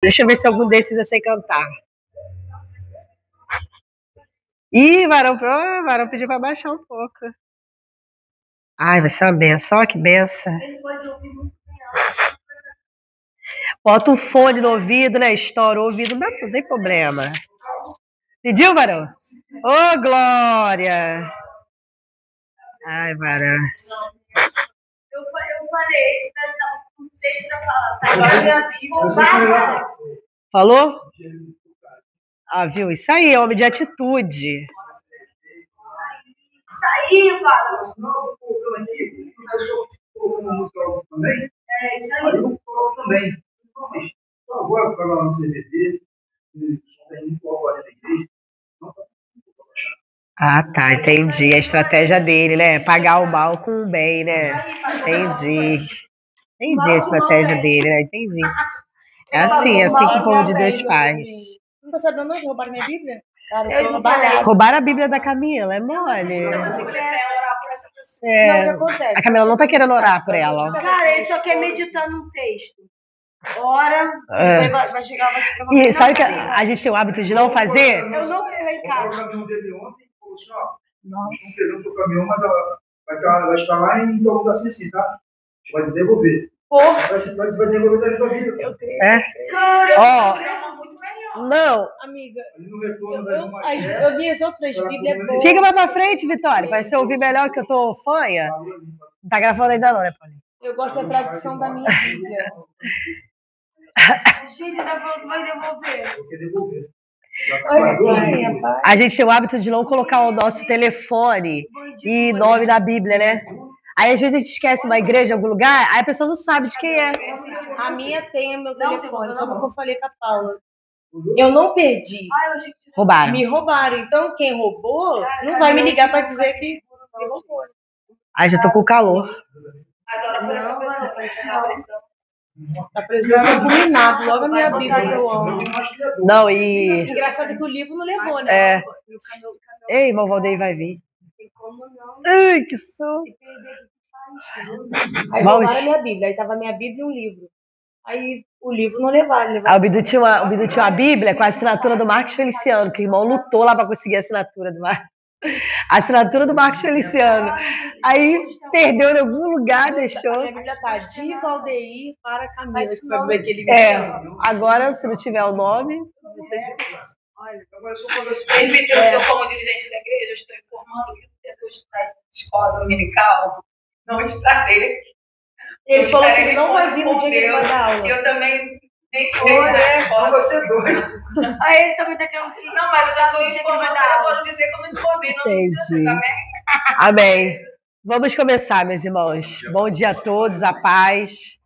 Deixa eu ver se algum desses eu sei cantar. Ih, varão pediu para baixar um pouco. Ai, vai ser uma benção. Olha que benção. Bota um fone no ouvido, né? Estoura o ouvido, não tem problema. Pediu, varão? Ô, Glória! Ai, varão. Eu falei, esse daí tá com sexta palavra. Falou? Ah, viu? Isso aí, homem de atitude. Isso aí, varão. Também? É, isso aí. Aí eu coloco também. Então, agora, para lá no CVD, só tem muito agora na igreja. Ah, tá, entendi. A estratégia dele, né? Pagar o mal com o bem, né? Entendi. Entendi a estratégia dele, né? Entendi. É assim que o povo de Deus faz. Não tá sabendo não que roubaram minha Bíblia? Roubaram a Bíblia da Camila, é mole. Você quer orar por essa pessoa? É, Não, o que acontece? a Camila não tá querendo orar por ela. Cara, ele só quer meditar num texto. Ora, vai chegar. E sabe que a gente tem o hábito de não fazer? Eu não vou em casa. O caminhão dele ontem falou assim: ó, não pegou o caminhão, mas ela vai estar lá em torno da Cici, tá? A gente vai devolver. Porra! Vai devolver da tua vida. Eu creio. É? Ó, Muito melhor. não. Amiga, Ali no retorno vai uma chefe. eu li as outras Bíblias. Fica mais pra frente, Vitória, pra você ouvir melhor que eu tô fanha. Não tá gravando ainda não, né, Paulinho? Eu gosto da tradição da minha Bíblia. Gente, ainda falou que vai devolver. Vou querer devolver. A gente tem o hábito de não colocar o nosso telefone e nome da Bíblia, né? Aí às vezes a gente esquece uma igreja em algum lugar, aí a pessoa não sabe de quem é. A minha tem meu telefone, só porque eu falei com a Paula. Eu não perdi. Roubaram. Me roubaram. Então quem roubou não vai me ligar pra dizer que me roubou. Ai, já tô com calor. Mas ora por essa pessoa, vai encerrar a pressão. A presença é fulminado, logo a minha Bíblia que eu amo. Não, e... Engraçado que o livro não levou, né? É. Ei, irmão Valdeir vai vir. Tem como não. Ai, que som. Se perder, Aí roubaram a minha Bíblia, aí tava a minha Bíblia e um livro. Aí o livro não levaram. Ah, o Bidu tinha uma Bíblia com a assinatura do Marcos Feliciano, que o irmão lutou lá pra conseguir a assinatura do Marcos. A assinatura do Marcos Feliciano. Aí perdeu em algum lugar, deixou. A minha Bíblia tá de Valdeir para Camila, que foi aquele agora, se não tiver o nome, não sei. Ele me trouxe como dirigente da igreja, eu estou informando que eu estou na escola dominical. Não estarei. Ele falou que ele não vai vir no dia que ele vai dar aula. Eu também nem sei na escola. Você é doido. Aí ele também tá querendo vir. Não, mas eu já estou informando para não dizer como eu informei. Entendi. Amém. Vamos começar, meus irmãos. Bom dia a todos, a paz.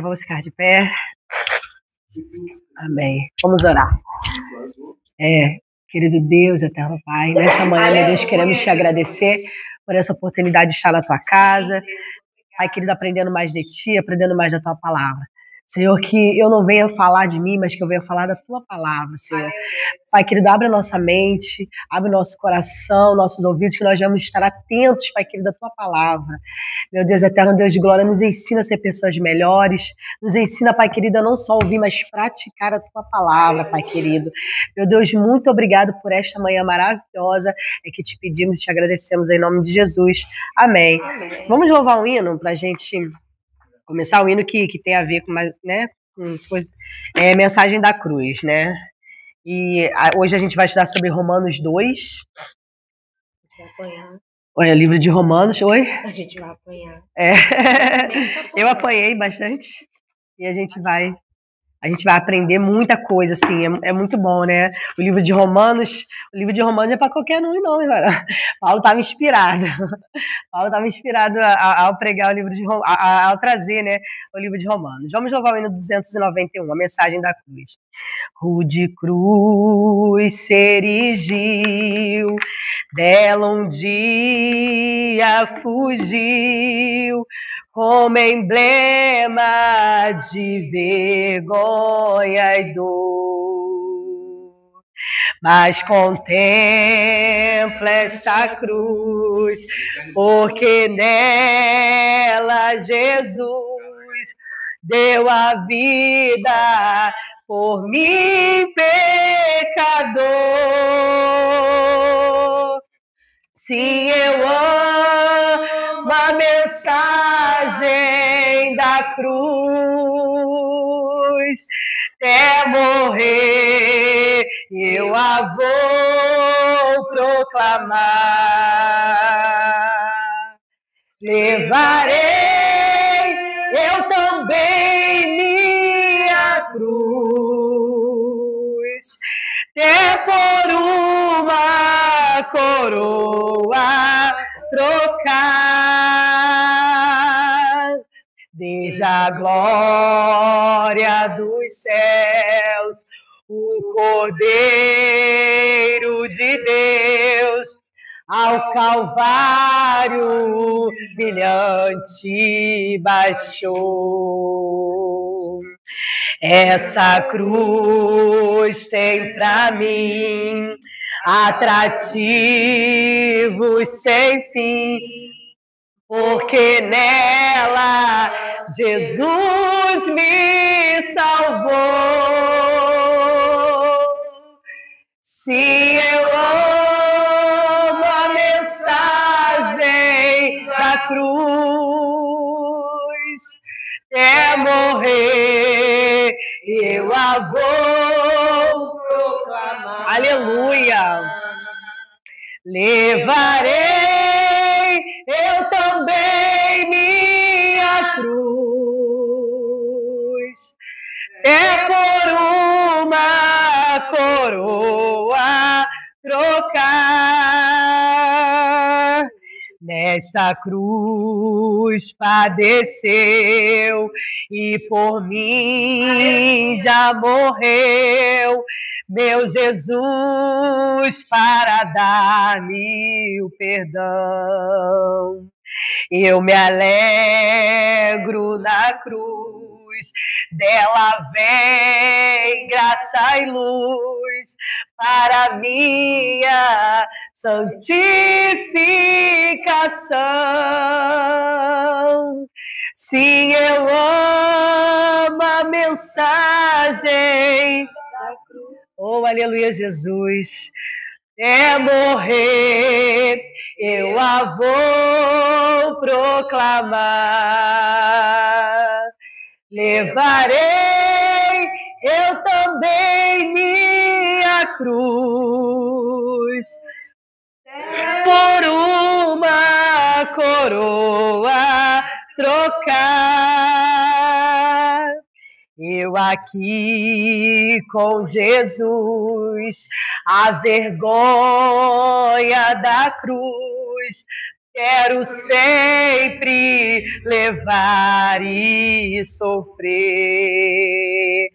Vamos ficar de pé. Amém. Vamos orar. Querido Deus, eterno Pai, nesta manhã, meu Deus, queremos te agradecer por essa oportunidade de estar na tua casa. Pai querido, aprendendo mais de ti, aprendendo mais da tua palavra. Senhor, que eu não venha falar de mim, mas que eu venha falar da tua palavra, Senhor. Pai querido, abre a nossa mente, abre o nosso coração, nossos ouvidos, que nós vamos estar atentos, Pai querido, à tua palavra. Meu Deus, eterno Deus de glória, nos ensina a ser pessoas melhores, nos ensina, Pai querido, a não só ouvir, mas praticar a tua palavra, Pai querido. Meu Deus, muito obrigado por esta manhã maravilhosa, que te pedimos e te agradecemos em nome de Jesus. Amém. Amém. Vamos louvar um hino para a gente começar, um hino que tem a ver com mais, né, com coisa, mensagem da cruz, né? E hoje a gente vai estudar sobre Romanos 2. A gente vai apanhar. Olha, livro de Romanos, oi? A gente vai apanhar. Eu apanhei bastante. E a gente vai aprender muita coisa, assim, é muito bom, né? O livro de Romanos é para qualquer um, não, cara. Paulo estava inspirado. Ao pregar o livro de Romanos, ao trazer, né, o livro de Romanos. Vamos louvar o hino 291, a mensagem da cruz. Rude cruz se erigiu, dela um dia fugiu, como emblema de vergonha e dor. Mas contempla esta cruz, porque nela Jesus deu a vida por mim, pecador. Sim, eu amo a mensagem da cruz. Até morrer, eu a vou proclamar. Levarei eu também minha cruz, até por uma coroa trocar. Desde a glória dos céus, o Cordeiro de Deus, ao Calvário brilhante baixou. Essa cruz tem pra mim atrativos sem fim, porque nela Jesus me salvou. Se eu amo a mensagem da cruz, até morrer eu a vou proclamar. Aleluia! Levarei eu também minha cruz, é por uma coroa trocar. Nesta cruz padeceu e por mim já morreu meu Jesus para dar-me o perdão. Eu me alegro na cruz, dela vem graça e luz para minha santificação. Sim, eu amo a mensagem da cruz. Oh, aleluia, Jesus. É morrer, eu a vou proclamar. Levarei eu também minha cruz, por uma coroa trocar. Eu aqui com Jesus, a vergonha da cruz, quero sempre levar e sofrer.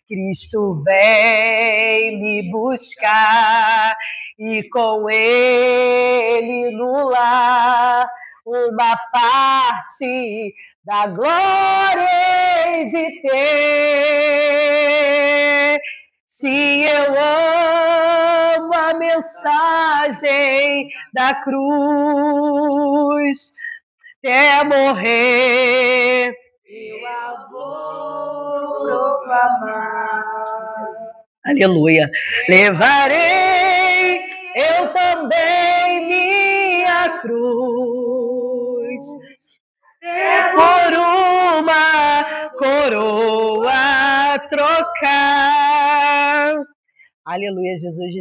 Cristo vem me buscar e com Ele no lar uma parte da glória hei de ter. Sim, eu amo a mensagem da cruz, até morrer eu a vou proclamar. Aleluia. Levarei eu também minha cruz, por uma coroa trocar. Aleluia, Jesus.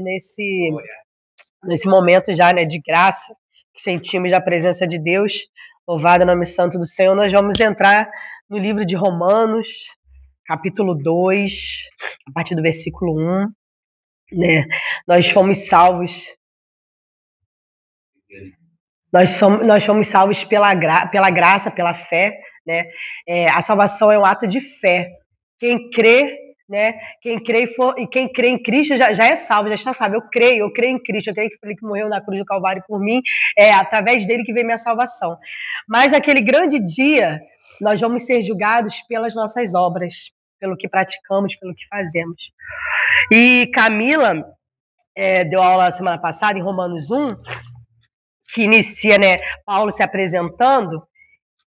Nesse momento já, né, de graça, que sentimos a presença de Deus, louvado o nome santo do Senhor, nós vamos entrar no livro de Romanos, capítulo 2, a partir do versículo 1. Né? Nós fomos salvos pela graça, pela fé, né? A salvação é um ato de fé. Quem crê, né? Quem crê em Cristo já é salvo, já está salvo. Eu creio em Cristo, eu creio que ele que morreu na cruz do Calvário por mim, é através dele que vem minha salvação. Mas naquele grande dia, nós vamos ser julgados pelas nossas obras, pelo que praticamos, pelo que fazemos. E Camila deu aula semana passada em Romanos 1, que inicia, né, Paulo se apresentando,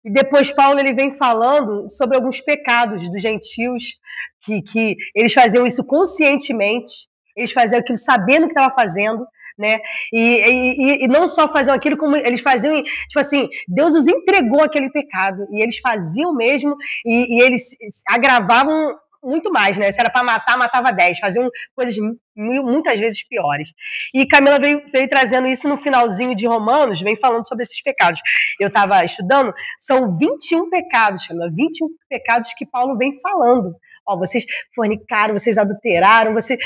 E depois Paulo ele vem falando sobre alguns pecados dos gentios, que eles faziam isso conscientemente, eles faziam aquilo sabendo o que estava fazendo, né? E não só faziam aquilo, como eles faziam, tipo assim, Deus os entregou aquele pecado, e eles faziam mesmo, e eles agravavam muito mais, né? Se era para matar, matava 10, faziam coisas muitas vezes piores. E Camila veio trazendo isso no finalzinho de Romanos, vem falando sobre esses pecados. Eu estava estudando, são 21 pecados, Camila, 21 pecados que Paulo vem falando. Ó, vocês fornicaram, vocês adulteraram, vocês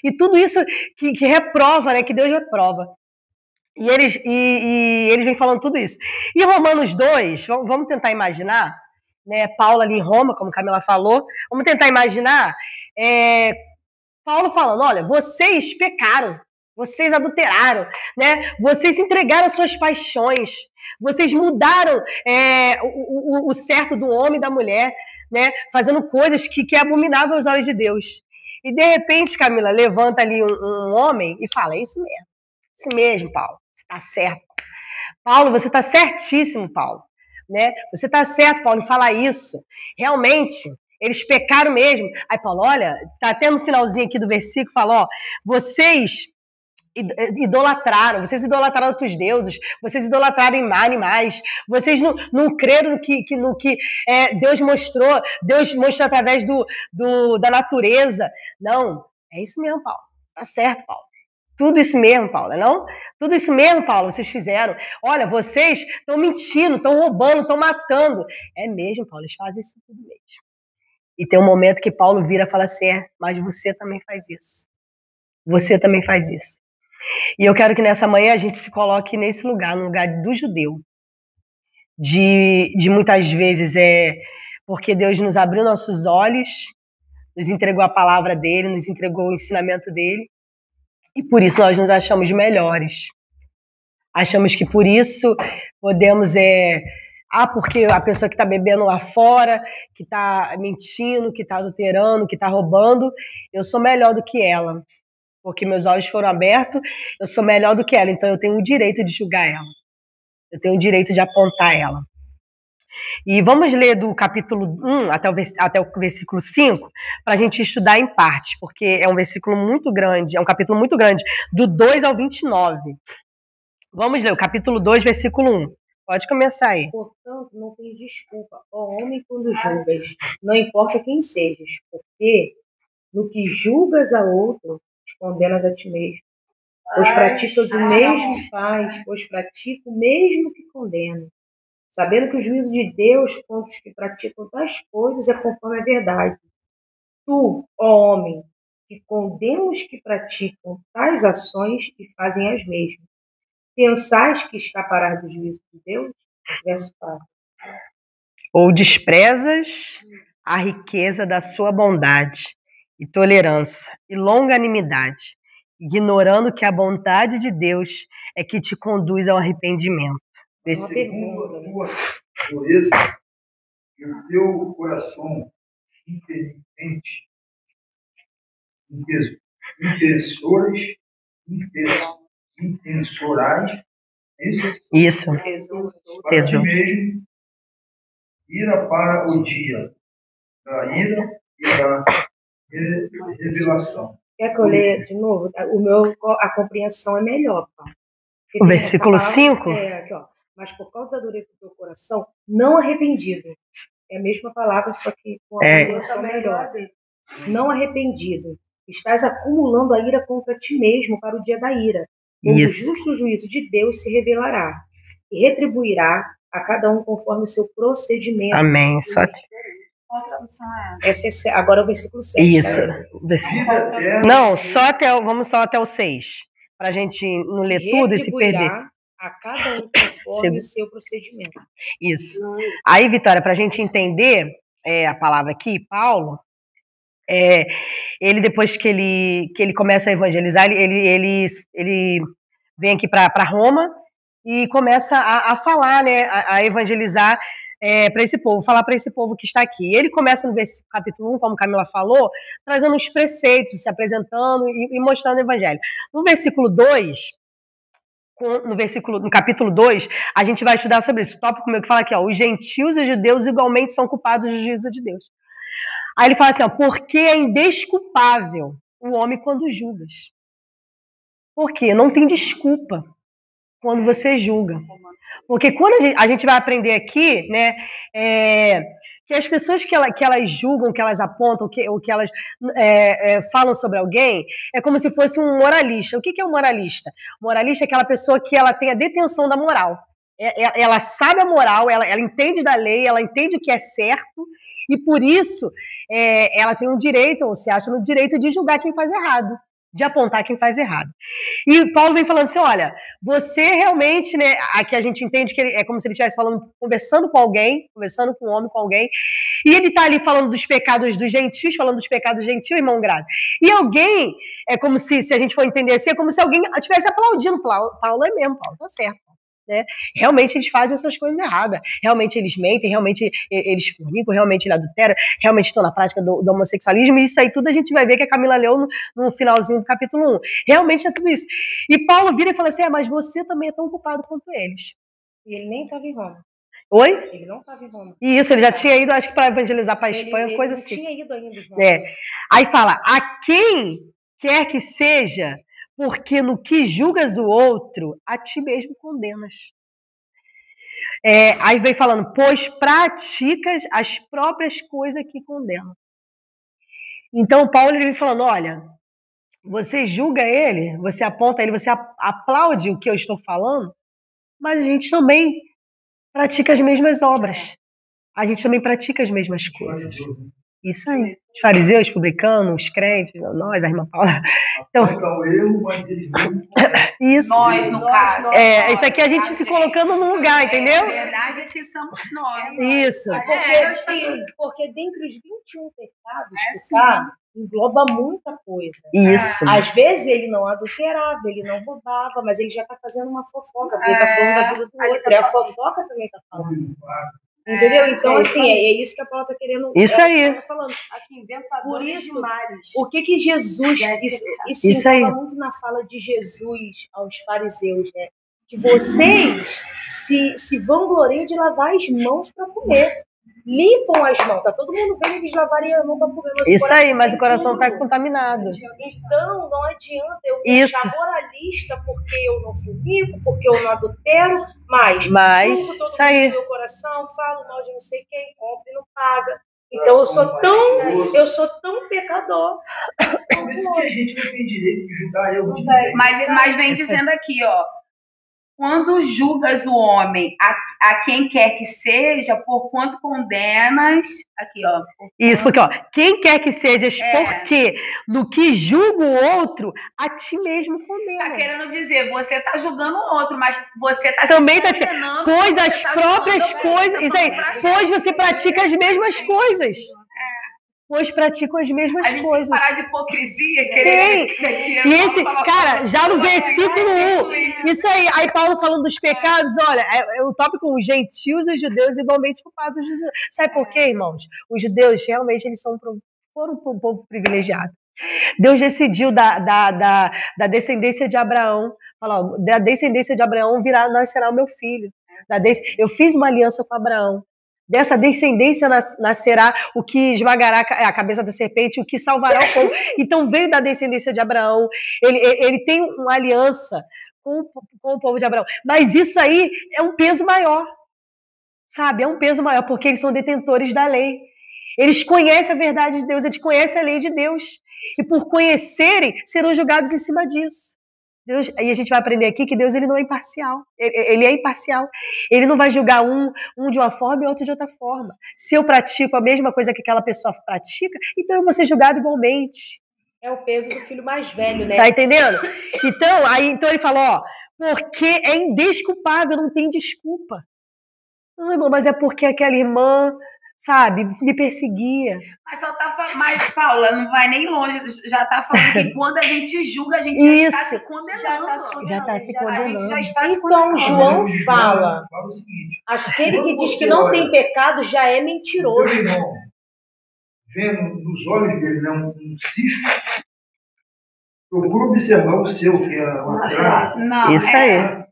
e tudo isso que reprova, né? Que Deus reprova. E eles vêm falando tudo isso. E Romanos 2, vamos tentar imaginar, né? Paulo ali em Roma, como Camila falou, vamos tentar imaginar Paulo falando, olha, vocês pecaram, vocês adulteraram, né? Vocês entregaram as suas paixões, vocês mudaram o certo do homem e da mulher, né? Fazendo coisas que é abominável aos olhos de Deus. E de repente, Camila, levanta ali um homem e fala, é isso mesmo, Paulo, você está certo. Paulo, você está certíssimo, Paulo. Né? Você está certo, Paulo, em falar isso. Realmente, eles pecaram mesmo. Aí Paulo, olha, está até no finalzinho aqui do versículo, fala, ó, vocês idolatraram outros deuses, vocês idolatraram animais, vocês não creram no que Deus mostrou através da natureza. Não, é isso mesmo, Paulo. Tá certo, Paulo. Tudo isso mesmo, Paulo, não? Tudo isso mesmo, Paulo, vocês fizeram. Olha, vocês estão mentindo, estão roubando, estão matando. É mesmo, Paulo, eles fazem isso tudo mesmo. E tem um momento que Paulo vira e fala assim, mas você também faz isso. Você também faz isso. E eu quero que nessa manhã a gente se coloque nesse lugar, no lugar do judeu. De muitas vezes porque Deus nos abriu nossos olhos, nos entregou a palavra dele, nos entregou o ensinamento dele, e por isso nós nos achamos melhores. Achamos que por isso podemos porque a pessoa que está bebendo lá fora, que está mentindo, que está adulterando, que está roubando, eu sou melhor do que ela. Porque meus olhos foram abertos, eu sou melhor do que ela, então eu tenho o direito de julgar ela. Eu tenho o direito de apontar ela. E vamos ler do capítulo 1 até o versículo 5, para a gente estudar em parte, porque é um versículo muito grande, é um capítulo muito grande, do 2 ao 29. Vamos ler o capítulo 2, versículo 1. Pode começar aí. Portanto, não tens desculpa, ó homem, quando julgas, não importa quem sejas, porque no que julgas a outro, te condenas a ti mesmo. Pois praticas o mesmo pois pratica o mesmo que condena. Sabendo que o juízo de Deus contra os que praticam tais coisas é conforme a verdade. Tu, ó homem, que condena os que praticam tais ações e fazem as mesmas. Pensais que escaparás do juízo de Deus? Verso 4. Ou desprezas a riqueza da sua bondade e tolerância e longanimidade, ignorando que a bondade de Deus é que te conduz ao arrependimento. Uma pergunta, tua pureza e o teu coração inteligente, intensorais, isso, para ti mesmo, ira para o dia da ira e da revelação. Quer que eu leia de novo? A compreensão é melhor, pá. O versículo 5? Aqui, ó. Mas por causa da dureza do teu coração, não arrependido. É a mesma palavra, só que com a compreensão melhor. Não arrependido. Estás acumulando a ira contra ti mesmo para o dia da ira. Quando o justo juízo de Deus se revelará e retribuirá a cada um conforme o seu procedimento. Amém. Qual tradução é? Essa é agora é o versículo 7. Isso. Tá? Não, vamos só até o 6. Para a gente não ler tudo e se perder. A cada um conforme o seu procedimento. Isso. Aí, Vitória, para a gente entender a palavra aqui, Paulo, ele depois que ele começa a evangelizar, ele vem aqui para Roma e começa a falar, né, a evangelizar para esse povo, falar para esse povo que está aqui. Ele começa no capítulo 1, como Camila falou, trazendo os preceitos, se apresentando e mostrando o evangelho. No versículo 2, no capítulo 2, a gente vai estudar sobre isso. O tópico meu que fala aqui, ó, os gentios e os judeus igualmente são culpados do juízo de Deus. Aí ele fala assim, ó, porque é indesculpável o homem quando julgas. Por quê? Não tem desculpa quando você julga. Porque quando a gente vai aprender aqui, né, que as pessoas que elas julgam, que elas apontam, ou que elas falam sobre alguém, é como se fosse um moralista. O que é um moralista? O moralista é aquela pessoa que ela tem a detenção da moral. Ela sabe a moral, ela entende da lei, ela entende o que é certo, e por isso ela tem o direito, ou se acha no direito de julgar quem faz errado, de apontar quem faz errado. E Paulo vem falando assim, olha, você realmente, né, aqui a gente entende que é como se ele estivesse conversando com alguém, conversando com um homem, com alguém, e ele está ali falando dos pecados dos gentios, falando dos pecados gentios, irmão grado. E alguém, é como se a gente for entender assim, é como se alguém estivesse aplaudindo, Paulo é mesmo, Paulo tá certo. Né? Realmente eles fazem essas coisas erradas, realmente eles mentem, realmente eles fornicam, realmente eles adulteram, realmente estão na prática do homossexualismo, e isso aí tudo a gente vai ver que a Camila leu no finalzinho do capítulo 1. Realmente é tudo isso. E Paulo vira e fala assim, mas você também é tão culpado quanto eles. E ele nem estava em Roma. Oi? Ele não estava em Roma. E isso, ele já tinha ido, acho que para evangelizar para a Espanha, coisa assim. Ele não tinha ido ainda em Roma. Aí fala, a quem quer que seja, porque no que julgas o outro, a ti mesmo condenas. Aí vem falando, pois praticas as próprias coisas que condenam. Então, Paulo ele vem falando, olha, você julga ele, você aponta ele, você aplaude o que eu estou falando, mas a gente também pratica as mesmas obras. A gente também pratica as mesmas coisas. Isso aí. Os fariseus, os publicanos, os crentes, nós, a irmã Paula. Então, isso. Nós, no caso. Isso aqui a gente se colocando no lugar, entendeu? A verdade é que somos nós. Isso. Porque dentre os 21 pecados que tá, engloba muita coisa. Isso. Às vezes ele não adulterava, ele não roubava, mas ele já tá fazendo uma fofoca, porque ele tá falando da vida do outro. E a fofoca também tá falando. Entendeu? Então, assim, é isso que a Paula tá querendo. Isso aí. Tá falando. Aqui, inventadores de males. O que Jesus... Isso fala muito na fala de Jesus aos fariseus, né? Que vocês se vangloriam de lavar as mãos para comer. Limpam as mãos. Tá todo mundo vendo eles lavarem a mão para comer. Mas isso aí, mas o coração tá contaminado. Então, não adianta eu me achar moralista porque eu não fornico, porque eu não adultero, mas isso aí. Meu coração, falo mal de não sei quem, compra e não paga. Então eu sou tão pecador. Talvez que a gente não tem direito de julgar eu. Mas vem dizendo aqui, ó. Quando julgas o homem, a quem quer que seja, por quanto condenas... Aqui, ó. Isso, porque, ó, quem quer que sejas, porque no que julga o outro, a ti mesmo condena. Tá querendo dizer, você tá julgando o outro, mas você tá também se condenando. Pois as próprias coisas... Isso aí, pois você pratica as mesmas coisas. Pois praticam as mesmas coisas. Tem que parar de hipocrisia, querer isso aqui. E esse, cara, já no versículo 1, isso aí Paulo falando dos pecados, olha, o tópico, os gentios e os judeus igualmente culpados. Sabe por quê, irmãos? Os judeus, realmente, eles foram um povo privilegiado. Deus decidiu da descendência de Abraão, falou, da descendência de Abraão nascerá o meu filho. Eu fiz uma aliança com Abraão. Dessa descendência nascerá o que esmagará a cabeça da serpente, o que salvará o povo. Então veio da descendência de Abraão, ele tem uma aliança com o povo de Abraão. Mas isso aí é um peso maior, sabe? É um peso maior, porque eles são detentores da lei. Eles conhecem a verdade de Deus, eles conhecem a lei de Deus. E por conhecerem, serão julgados em cima disso. Deus, aí a gente vai aprender aqui que Deus ele não é imparcial. Ele é imparcial. Ele não vai julgar um de uma forma e outro de outra forma. Se eu pratico a mesma coisa que aquela pessoa pratica, então eu vou ser julgado igualmente. É o peso do filho mais velho, né? Tá entendendo? Então ele falou, ó, porque é indesculpável, não tem desculpa. Não, irmão, mas é porque aquela irmã, sabe, me perseguia. Mas Paula, não vai nem longe, já tá falando que quando a gente julga, a gente já está se condenando. Já está se condenando. A gente já está se condenando. Então, João fala, o seguinte, aquele que diz que não tem pecado já é mentiroso. Meu irmão, vendo nos olhos dele, né, um cisco, procura observar o seu, que é uma trave. Isso aí.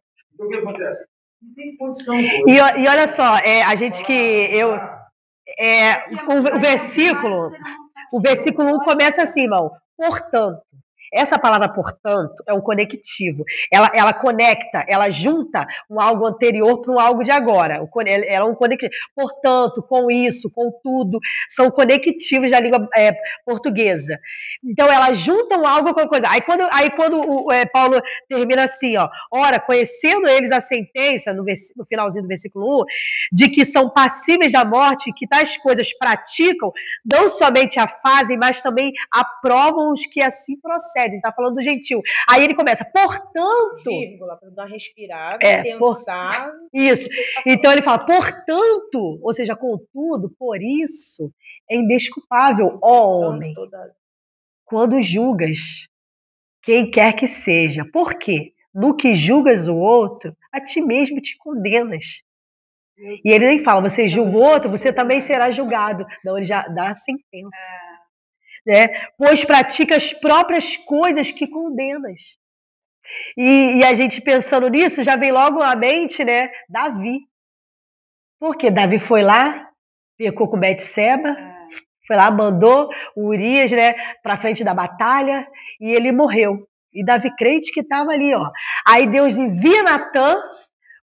Então o que acontece? Não tem condição. Pô. E olha só, a gente que eu o versículo 1 começa assim, irmão. Portanto, essa palavra portanto é um conectivo. Ela conecta, ela junta um algo anterior para um algo de agora. Ela é um conectivo. Portanto, com isso, com tudo, são conectivos da língua portuguesa. Então, ela junta um algo com a coisa. Aí quando Paulo termina assim, ó, ora, conhecendo eles a sentença, no finalzinho do versículo 1, de que são passíveis da morte, que tais coisas praticam, não somente a fazem, mas também aprovam os que assim procedem. Está falando do gentil. Aí ele começa, portanto... Vírgula, para dar uma respirada, pensar... Isso. Então ele fala, portanto, ou seja, contudo, por isso, é indesculpável, ó homem, quando julgas quem quer que seja. Por quê? No que julgas o outro, a ti mesmo te condenas. E ele nem fala, você julga o outro, você também será julgado. Não, ele já dá a sentença. Né? Pois pratica as próprias coisas que condenas. E a gente pensando nisso, já vem logo à mente, né? Davi. Porque Davi foi lá, pecou com Betseba, foi lá, mandou o Urias, né, para frente da batalha, e ele morreu. E Davi crente que estava ali, ó. Aí Deus envia Natã,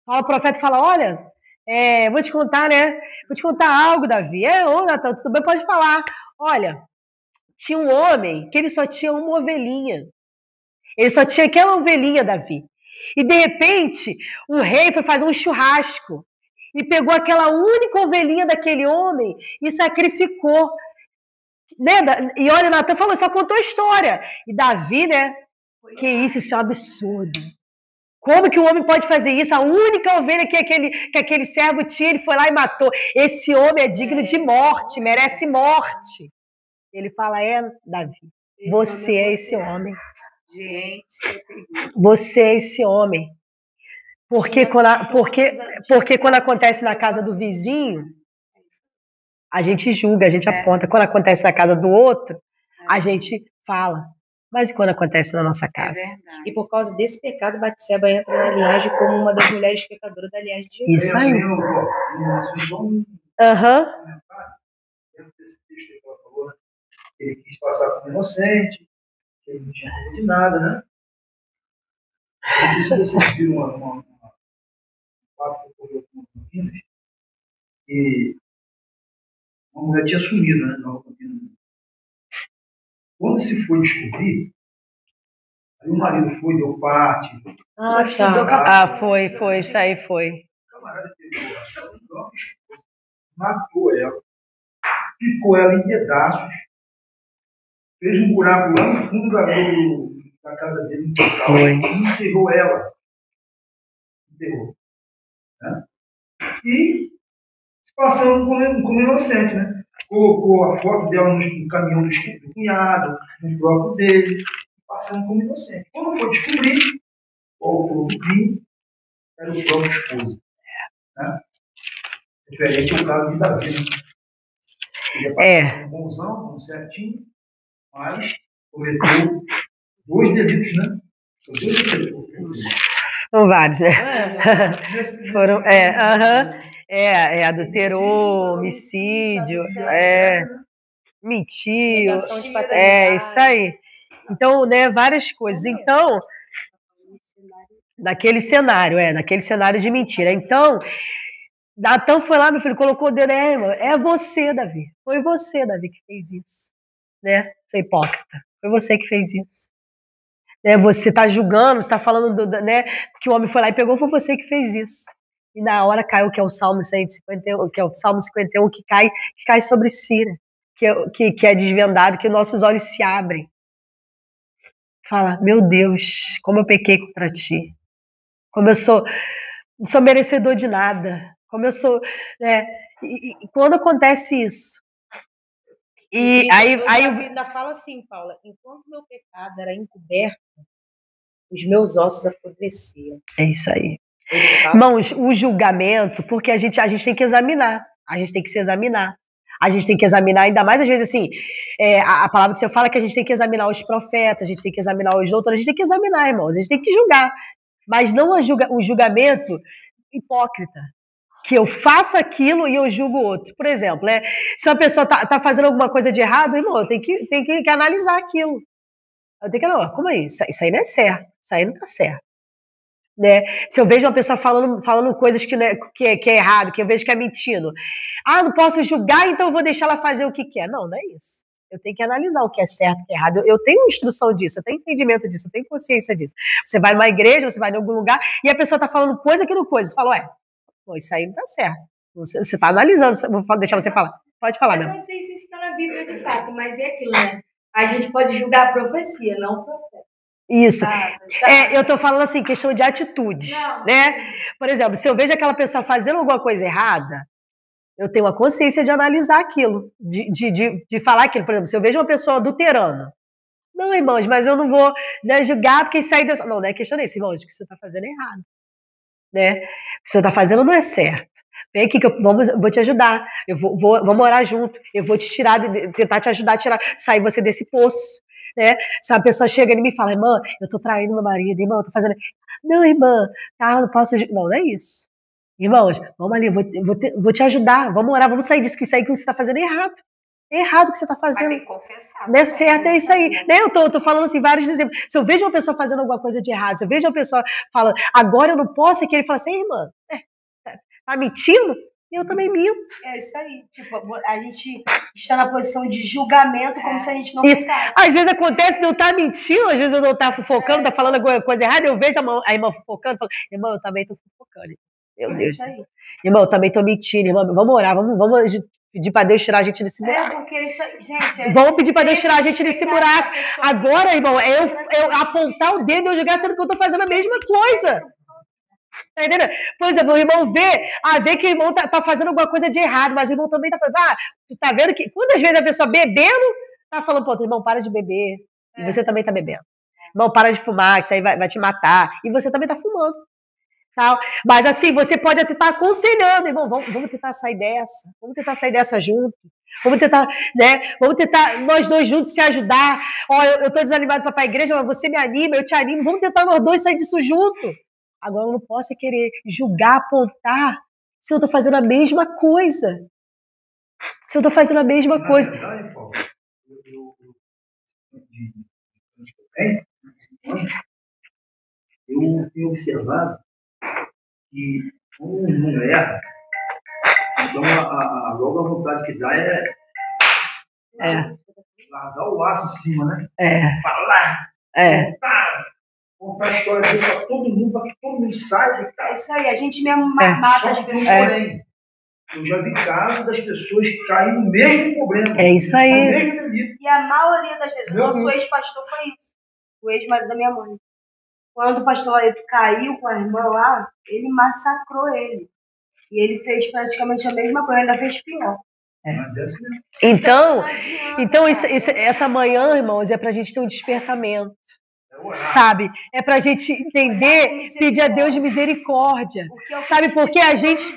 o profeta fala, olha, vou te contar, né? Vou te contar algo, Davi. Ô, Natã, tudo bem? Pode falar. Olha, tinha um homem que ele só tinha uma ovelhinha. Ele só tinha aquela ovelhinha, Davi. E, de repente, o rei foi fazer um churrasco e pegou aquela única ovelhinha daquele homem e sacrificou. Né? E olha, Natan falou, só contou a história. E Davi, né? Que isso é um absurdo. Como que o homem pode fazer isso? A única ovelha que aquele servo tinha, ele foi lá e matou. Esse homem é digno de morte, merece morte. Ele fala, Davi, você é esse homem. Gente, você é esse homem. Porque quando acontece na casa do vizinho, a gente julga, a gente aponta. Quando acontece na casa do outro, a gente fala. Mas e quando acontece na nossa casa? E por causa desse pecado, Batseba entra na linhagem como uma das mulheres pecadoras da linhagem de Jesus. Isso aí. Ele quis passar como inocente, ele não tinha culpa de nada, né? Não sei se vocês viram um papo que ocorreu com o Campinas, e uma mulher tinha sumido, né? Nova Campinas. Quando se foi descobrir, aí o marido foi, deu parte. Foi, isso aí foi. O camarada pegou a sua própria esposa, matou ela, picou ela em pedaços, fez um buraco lá no fundo da casa dele, e enterrou ela. Enterrou. Né? E se passando como inocente, né? Colocou a foto dela no caminhão do cunhado, no bloco dele, passando como inocente. Quando foi descobrir qual o autor do crime, era o próprio esposo. Né? Diferente ao caso de Davi. Ele é um bonzão, um certinho, mas cometeu 2 delitos, né? São vários, né? Foram, adulterou, homicídio, mentiu, isso aí. Então, né, várias coisas. Então, naquele cenário de mentira. Então, Natan foi lá, meu filho, colocou o dedo, irmão, é você, Davi. Foi você, Davi, que fez isso. Né? Você é hipócrita. Foi você que fez isso. Né? Você está julgando, você está falando né, que o homem foi lá e pegou, foi você que fez isso. E na hora caiu que é o Salmo 151, que é o Salmo 51 que cai sobre si, né? Que é desvendado, que nossos olhos se abrem. Fala, meu Deus, como eu pequei contra ti. Como eu não sou merecedor de nada. Como eu sou, né? E quando acontece isso, e aí ainda fala assim, Paula, enquanto meu pecado era encoberto, os meus ossos apodreciam. É isso aí. Irmãos, o julgamento, porque a gente tem que examinar, a gente tem que se examinar. A gente tem que examinar, ainda mais às vezes assim, a palavra do Senhor fala que a gente tem que examinar os profetas, a gente tem que examinar os doutores, a gente tem que examinar, irmãos, a gente tem que julgar. mas não o julgamento hipócrita. Que eu faço aquilo e eu julgo o outro. Por exemplo, né, se uma pessoa tá fazendo alguma coisa de errado, irmão, eu tenho que analisar aquilo. Eu tenho que, não, como é isso? Isso aí não é certo. Isso aí não tá certo. Né? Se eu vejo uma pessoa falando coisas que é errado, que eu vejo que é mentindo. Ah, não posso julgar, então eu vou deixar ela fazer o que quer. Não, não é isso. Eu tenho que analisar o que é certo e o que é errado. Eu tenho instrução disso, eu tenho entendimento disso, eu tenho consciência disso. Você vai numa igreja, você vai em algum lugar, e a pessoa tá falando coisa que não coisa. Você fala, pô, isso aí não tá certo. Você tá analisando, vou deixar você falar. Pode falar, Eu não sei se isso está na Bíblia de fato, mas é aquilo, né? A gente pode julgar a profecia, não o profeta. Isso. Eu tô falando assim, questão de atitudes, né? Por exemplo, se eu vejo aquela pessoa fazendo alguma coisa errada, eu tenho a consciência de analisar aquilo, de falar aquilo. Por exemplo, se eu vejo uma pessoa adulterando, não, irmãos, mas eu não vou, né, julgar porque isso aí... Não é questão disso, irmãos, o que você está fazendo é errado. Né? O que você está fazendo não é certo. Vem aqui que eu vou te ajudar. Vamos orar junto. Eu vou te tirar, tentar te ajudar a sair você desse poço. Né? Se uma pessoa chega e me fala, irmã, eu tô traindo meu marido, irmã, eu tô fazendo... Não, irmã, tá, não posso... Não é isso. Irmãos, vamos ali, vou te ajudar, vamos orar, vamos sair disso, que isso aí que você está fazendo é errado. É errado o que você está fazendo. Vai ter que confessar. Não é certo, é isso aí. Né? Eu tô falando assim, vários exemplos. Se eu vejo uma pessoa fazendo alguma coisa de errado, se eu vejo uma pessoa falando, agora eu não posso, é que ele fala assim, irmã, tá mentindo? E eu também minto. É isso aí. Tipo, a gente está na posição de julgamento como se a gente não pensasse. Às vezes acontece de eu estar mentindo, às vezes eu não estar fofocando, tá falando alguma coisa errada, eu vejo a irmã fofocando, falo, irmã, eu também tô fofocando. Meu Deus. Isso aí. Irmão, eu também tô mentindo, irmão. Vamos orar, vamos pedir para Deus tirar a gente desse buraco. Porque isso aí, gente... Vamos pedir para Deus tirar a gente desse buraco. Agora, irmão, é eu apontar o dedo e eu julgar, sendo que eu tô fazendo a mesma coisa. Tá entendendo? Por exemplo, o irmão vê que o irmão tá fazendo alguma coisa de errado, mas o irmão também tá falando, tu tá vendo que... Quantas vezes a pessoa bebendo, tá falando, pô, irmão, para de beber. E você também tá bebendo. Irmão, para de fumar, que isso aí vai te matar. E você também tá fumando. Tal. Mas assim, você pode até estar aconselhando, irmão, vamos tentar sair dessa junto. Vamos tentar, né? Vamos tentar nós dois juntos se ajudar. Eu tô desanimado para ir para a igreja, mas você me anima, eu te animo. Vamos tentar nós dois sair disso junto. Agora eu não posso querer julgar, apontar, se eu tô fazendo a mesma coisa. Se eu tô fazendo a mesma coisa. Na verdade, Paulo, eu tenho observado que como não erra, então logo a vontade que dá é largar o laço em cima, né? Falar, contar a história dele para todo mundo, para que todo mundo saiba. É isso aí, a gente mesmo mata as pessoas. Porém, eu já vi casos das pessoas que caem no mesmo problema. É isso aí. E a maioria das vezes, o nosso ex-pastor foi isso. O ex-marido da minha mãe. Quando o pastor Laeto caiu com a irmã lá, ele massacrou ele. E ele fez praticamente a mesma coisa, ainda fez pior. Então essa manhã, irmãos, é pra gente ter um despertamento. Sabe? É pra gente entender, pedir a Deus de misericórdia. Sabe? Porque a gente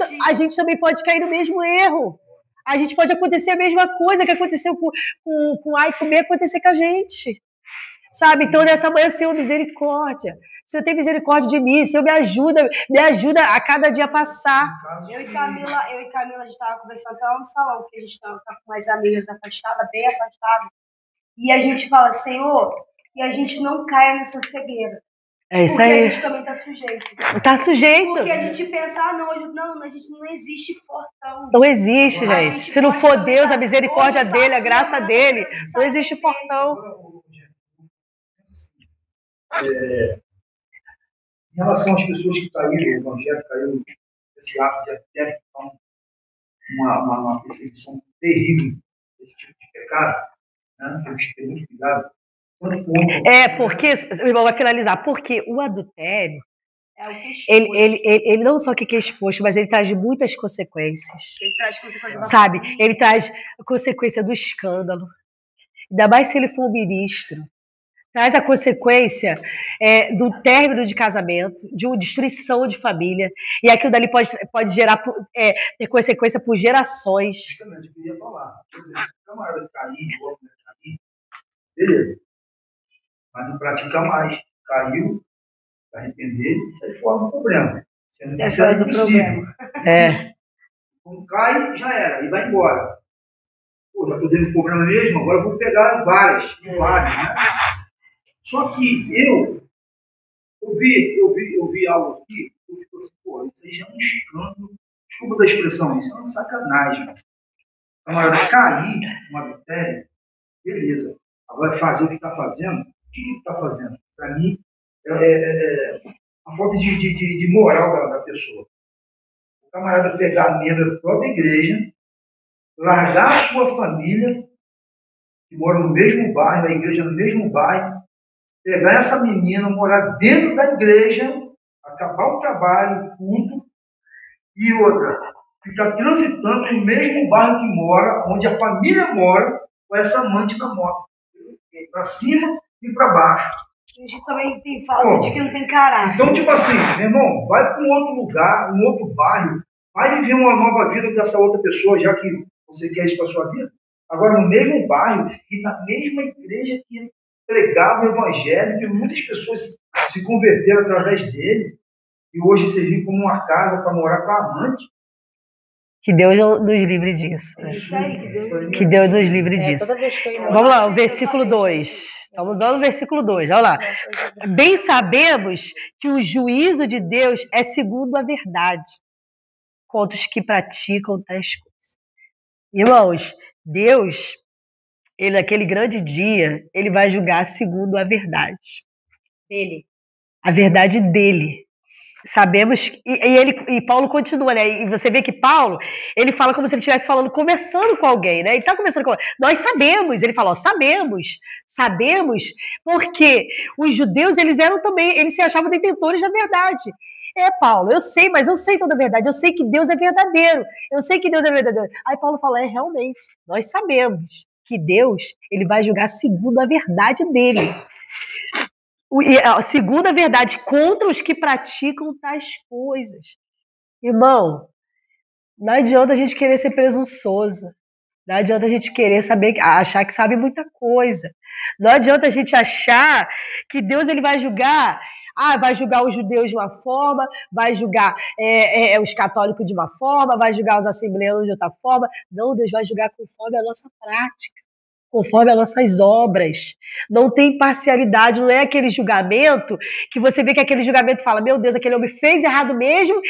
também pode cair no mesmo erro. A gente pode acontecer a mesma coisa que aconteceu com A e com B, acontecer com a gente. Sabe? Então, nessa manhã, Senhor, misericórdia. Senhor, tem misericórdia de mim. Senhor, me ajuda a cada dia a passar. Eu e Camila, a gente estava conversando até lá no salão, porque a gente está com mais amigas afastadas, bem afastadas. E a gente fala, Senhor, que a gente não caia nessa cegueira. É isso porque aí. A gente também está sujeito. Está sujeito. Porque a gente pensa, a gente não existe fortão. Não existe, gente. Se não for Deus, a misericórdia dele, a graça dele, não existe fortão. Em relação às pessoas que caíram, o evangelho caiu nesse ato de até uma perseguição terrível desse tipo de pecado, né? Temos que ter muito cuidado. Porque, o irmão vai finalizar, porque o adultério, ele não só que é exposto, mas ele traz muitas consequências. Ele traz consequências. Sabe? Ele traz a consequência do escândalo. Ainda mais se ele for um ministro. Traz a consequência do término de casamento, de uma destruição de família. E aquilo dali pode gerar, ter consequência por gerações. Justamente, eu queria falar. Se o camarada cair, o outro cair, beleza. Mas não pratica mais. Caiu, se arrepender e sair fora do problema. Sendo que Sai é do impossível. É. Quando cai, já era, e vai embora. Pô, já estou dentro do problema mesmo, agora eu vou pegar várias, né? Só que eu vi algo aqui, eu fico assim, pô, isso aí já é um escândalo. Desculpa da expressão, isso é uma sacanagem. Camarada, cair uma adultério, beleza. Agora fazer o que está fazendo, o que ele está fazendo? Para mim, é a falta de moral da pessoa. O camarada pegar a membro da própria igreja, largar a sua família, que mora no mesmo bairro, a igreja no mesmo bairro, pegar essa menina, morar dentro da igreja, acabar o trabalho, tudo, e outra, ficar transitando no mesmo bairro que mora, onde a família mora, com essa amante na moto. Para cima e para baixo. A gente também tem falta de que não tem caráter. Então, tipo assim, meu irmão, vai para um outro lugar, um outro bairro, vai viver uma nova vida com essa outra pessoa, já que você quer isso para a sua vida. Agora, no mesmo bairro e na mesma igreja que pregava o evangelho, que muitas pessoas se converteram através dele, e hoje servir como uma casa para morar com a amante. Que Deus nos livre disso. Né? Isso aí, Que Deus nos livre disso. Toda vez que eu Vamos lá, o versículo 2. Estamos dando o versículo 2. Vamos lá. Bem sabemos que o juízo de Deus é segundo a verdade contra os que praticam tais coisas. Irmãos, Deus, ele naquele grande dia, ele vai julgar segundo a verdade. dele. A verdade dele. Sabemos, e Paulo continua, né? E você vê que Paulo, ele fala como se ele estivesse falando, conversando com alguém, né? Ele está conversando com alguém. Nós sabemos, ele fala, ó, sabemos, porque os judeus, eles eram também, eles se achavam detentores da verdade. Paulo, eu sei, mas eu sei toda a verdade, eu sei que Deus é verdadeiro, Aí Paulo fala, realmente, nós sabemos que Deus, ele vai julgar segundo a verdade dele. Segundo a verdade, contra os que praticam tais coisas. Irmão, não adianta a gente querer ser presunçoso. Não adianta a gente querer achar que sabe muita coisa. Não adianta a gente achar que Deus ele vai julgar. Vai julgar os judeus de uma forma, vai julgar os católicos de uma forma, vai julgar os assembleanos de outra forma. Não, Deus vai julgar conforme a nossa prática, conforme as nossas obras. Não tem parcialidade, não é aquele julgamento que você vê que aquele julgamento fala, meu Deus, aquele homem fez errado mesmo.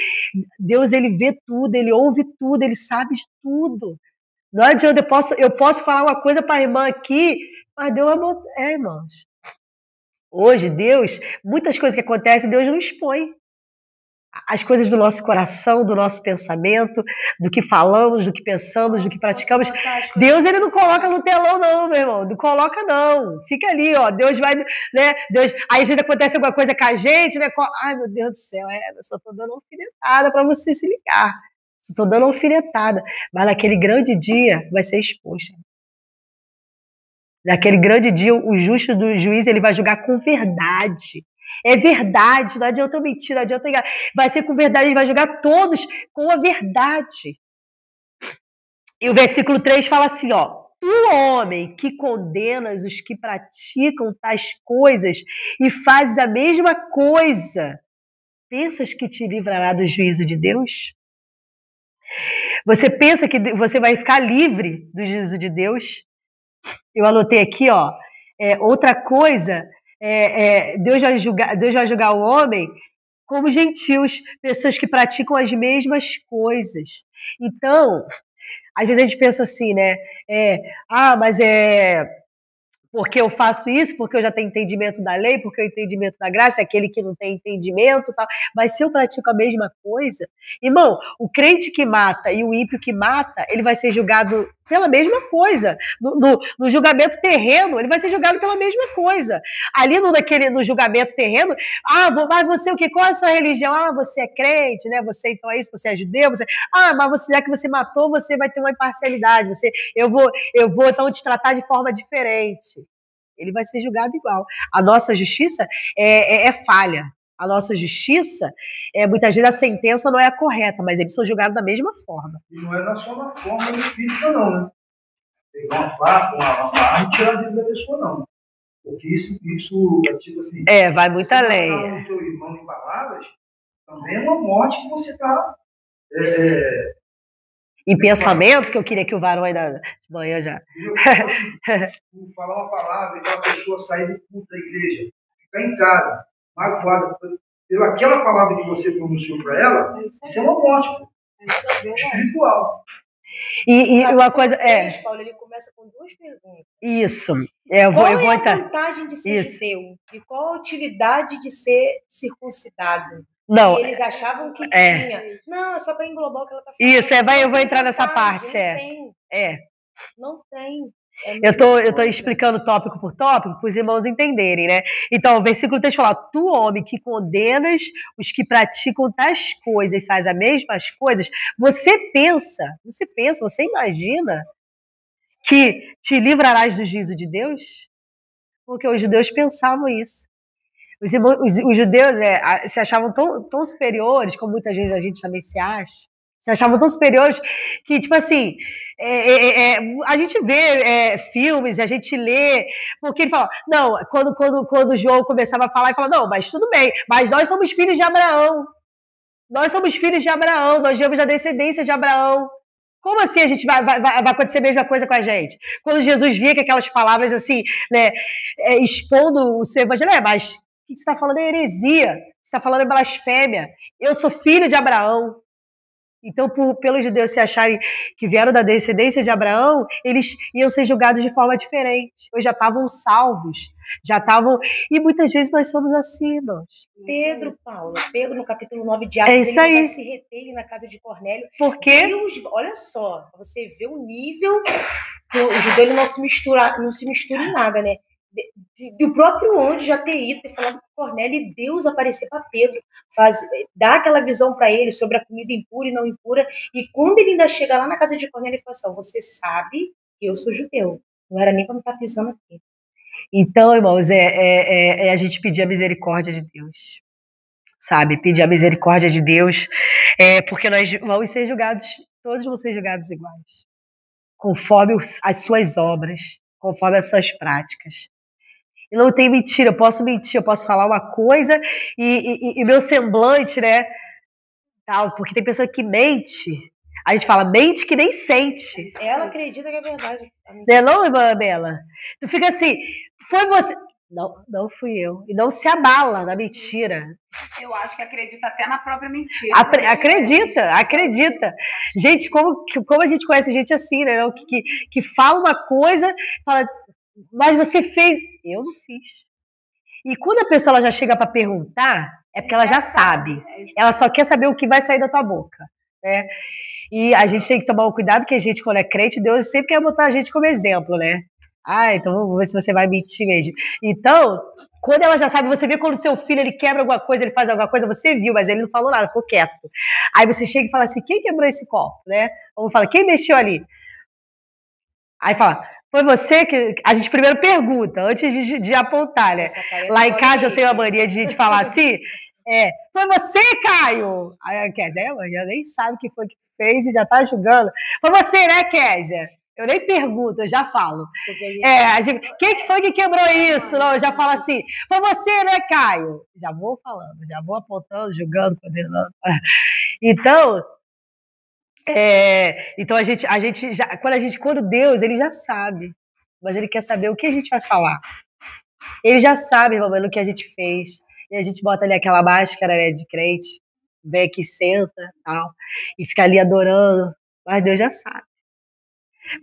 Deus, ele vê tudo, ele ouve tudo, ele sabe de tudo. Não adianta, eu posso falar uma coisa para a irmã aqui, mas Deus irmãos. Hoje, Deus, muitas coisas que acontecem, Deus não expõe. As coisas do nosso coração, do nosso pensamento, do que falamos, do que pensamos, do que praticamos. Deus, ele não coloca no telão, não, meu irmão. Não coloca, não. Fica ali, ó. Deus vai, né? Deus, aí, às vezes, acontece alguma coisa com a gente, né? Ai, meu Deus do céu, eu só estou dando uma alfinetada para você se ligar. Só estou dando uma alfinetada. Mas naquele grande dia, vai ser exposto. Naquele grande dia, o justo do juiz, ele vai julgar com verdade. É verdade, não adianta mentir, não adianta enganar. Vai ser com verdade, ele vai julgar todos com a verdade. E o versículo 3 fala assim, ó. Tu, homem, que condenas os que praticam tais coisas e fazes a mesma coisa, pensas que te livrará do juízo de Deus? Você pensa que você vai ficar livre do juízo de Deus? Eu anotei aqui, ó, outra coisa, Deus vai julgar o homem como gentios, pessoas que praticam as mesmas coisas. Então, às vezes a gente pensa assim, né? Mas porque eu faço isso, porque eu já tenho entendimento da lei, porque o entendimento da graça é aquele que não tem entendimento, tal. Mas se eu pratico a mesma coisa, irmão, o crente que mata e o ímpio que mata, ele vai ser julgado pela mesma coisa. No julgamento terreno, ele vai ser julgado pela mesma coisa. Ali no julgamento terreno, mas você o quê? Qual é a sua religião? Você é crente, né? Você então é isso, você é judeu, mas já que você matou, você vai ter uma imparcialidade. Eu vou então te tratar de forma diferente. Ele vai ser julgado igual. A nossa justiça é falha. A nossa justiça, muitas vezes a sentença não é a correta, mas eles são julgados da mesma forma. E não é só na forma física, não, né? Pegar uma arma e tirar a vida da pessoa, não. Porque isso tipo assim... vai muito além. O teu irmão, explosão de palavras, também é uma morte que você está... Em pensamento, que eu queria que o varão ainda de manhã já... Falar uma palavra e a pessoa sair do culto da igreja, ficar em casa, magoada, pela aquela palavra que você pronunciou para ela, isso é uma morte espiritual. E uma coisa... Paulo, ele começa com 2 perguntas. Isso. Qual é a vantagem de ser judeu? E qual a utilidade de ser circuncidado? Não. E eles achavam que tinha. Não, é só para englobar o que ela está falando. Isso, eu vou entrar nessa parte. Não tem. Eu tô explicando tópico por tópico para os irmãos entenderem, né? Então, o versículo 3 fala: tu, homem, que condenas os que praticam tais coisas e faz as mesmas coisas, você imagina que te livrarás do juízo de Deus? Porque os judeus pensavam isso. Os judeus se achavam tão superiores, como muitas vezes a gente também se acha, se achavam tão superiores que, tipo assim, a gente vê filmes, a gente lê, porque ele fala, não, quando João começava a falar, ele fala, não, mas tudo bem, mas nós somos filhos de Abraão, nós viemos da descendência de Abraão. Como assim a gente vai acontecer a mesma coisa com a gente? Quando Jesus via que aquelas palavras assim, né, expondo o seu evangelho, mas o que você está falando é heresia, você está falando é blasfêmia. Eu sou filho de Abraão. Então, pelos judeus se acharem que vieram da descendência de Abraão, eles iam ser julgados de forma diferente. Eles já estavam salvos, E muitas vezes nós somos assim, irmãos. Pedro, no capítulo 9 de Atos, ele vai se reter na casa de Cornélio. Por quê? Olha só, você vê o nível que o judeu ele não se mistura em nada, né? Do próprio anjo já ter ido, ter falado com Cornélio e Deus aparecer para Pedro, dar aquela visão para ele sobre a comida impura e não impura. E quando ele ainda chega lá na casa de Cornélio, ele fala assim: você sabe que eu sou judeu, não era nem para me estar pisando aqui. Então, irmãos, a gente pedir a misericórdia de Deus, sabe? Pedir a misericórdia de Deus, porque nós vamos ser julgados, todos vão ser julgados iguais, conforme as suas obras, conforme as suas práticas. E não tem mentira, eu posso mentir, eu posso falar uma coisa e meu semblante, né? Tal, porque tem pessoa que mente, a gente fala, mente que nem sente. Ela acredita que é verdade. Não, irmã Bela? Tu fica assim, foi você. Não fui eu. E não se abala na mentira. Eu acho que acredita até na própria mentira. Acredita. Gente, como a gente conhece gente assim, né? Que fala uma coisa, fala, mas você fez. Eu não fiz. E quando a pessoa ela já chega para perguntar, é porque ela já sabe. Ela só quer saber o que vai sair da tua boca, né? E a gente tem que tomar um cuidado, que a gente, quando é crente, Deus sempre quer botar a gente como exemplo, né? Então vamos ver se você vai mentir mesmo. Então, quando ela já sabe, você vê quando seu filho ele quebra alguma coisa, ele faz alguma coisa, você viu, mas ele não falou nada, ficou quieto. Aí você chega e fala assim, quem quebrou esse copo, né? Ou fala, quem mexeu ali? Aí fala, foi você que... A gente primeiro pergunta, antes de apontar, né? Lá em casa eu tenho a mania de falar assim, foi você, Caio? Aí a Kézia, já nem sabe o que foi que fez e já tá julgando. Foi você, né, Kézia? Eu nem pergunto, eu já falo. Quem que foi que quebrou isso? Não, eu já falo assim, foi você, né, Caio? Já vou falando, já vou apontando, julgando, condenando. Então a gente já, quando Deus, ele já sabe, mas ele quer saber o que a gente vai falar. Ele já sabe, irmão, o que a gente fez. E a gente bota ali aquela máscara, né, de crente, vem aqui, senta, tal, e fica ali adorando, mas Deus já sabe.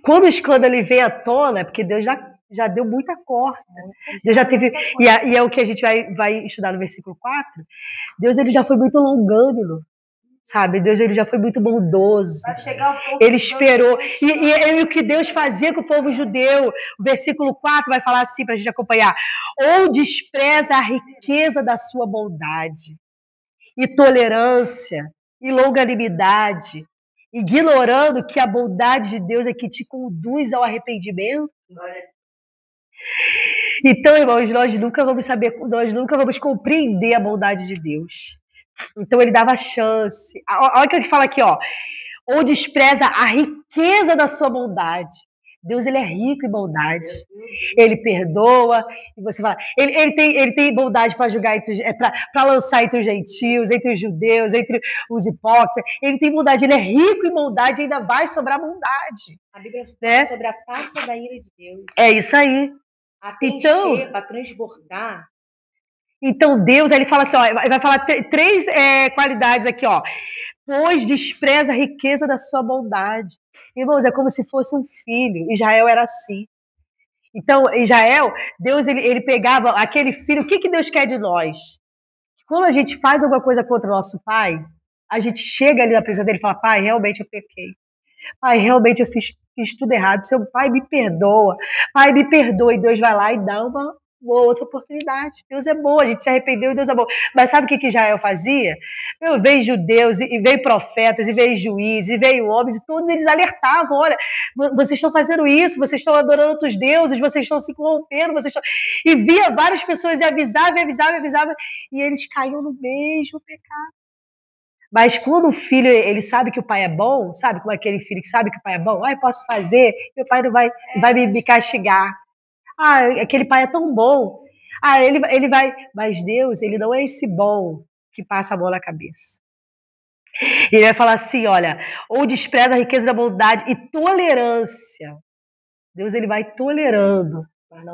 Quando o escândalo ele vem à tona, é porque Deus já deu muita corda. Deus já teve, e é o que a gente vai estudar no versículo 4, Deus ele já foi muito longânimo, sabe? Deus ele já foi muito bondoso. Ele esperou. E o que Deus fazia com o povo judeu, o versículo 4 vai falar assim para a gente acompanhar: ou despreza a riqueza da sua bondade e tolerância e longanimidade, ignorando que a bondade de Deus é que te conduz ao arrependimento. Então, irmãos, nós nunca vamos compreender a bondade de Deus. Então ele dava chance. Olha o que ele fala aqui, ó. Ou despreza a riqueza da sua bondade. Deus, ele é rico em bondade. Ele perdoa, e você fala, ele tem bondade para julgar, para lançar entre os gentios, entre os judeus, entre os hipócritas. Ele tem bondade, ele é rico em bondade e ainda vai sobrar bondade. A Bíblia fala sobre a taça da ira de Deus. É isso aí. Até encher, para transbordar. Então Deus, ele fala assim, ó, vai falar três qualidades aqui, ó. Pois despreza a riqueza da sua bondade. Irmãos, é como se fosse um filho. Israel era assim. Então, Israel, Deus, ele pegava aquele filho. O que Deus quer de nós? Quando a gente faz alguma coisa contra o nosso pai, a gente chega ali na presença dele e fala, pai, realmente eu pequei. Pai, realmente eu fiz tudo errado. Seu pai me perdoa. Pai, me perdoa. E Deus vai lá e dá uma outra oportunidade. Deus é bom, a gente se arrependeu e Deus é bom. Mas sabe o que Israel fazia? Veio judeus, e veio profetas, e veio juízes, e veio homens, e todos eles alertavam, olha, vocês estão fazendo isso, vocês estão adorando outros deuses, vocês estão se corrompendo, E via várias pessoas e avisava, e eles caíam no mesmo pecado. Mas quando o filho, ele sabe que o pai é bom, sabe como é aquele filho que sabe que o pai é bom? Eu posso fazer, meu pai não vai me castigar. Aquele pai é tão bom. Ele vai. Mas Deus, ele não é esse bom que passa a mão na cabeça. Ele vai falar assim, olha, ou despreza a riqueza da bondade e tolerância. Deus, ele vai tolerando.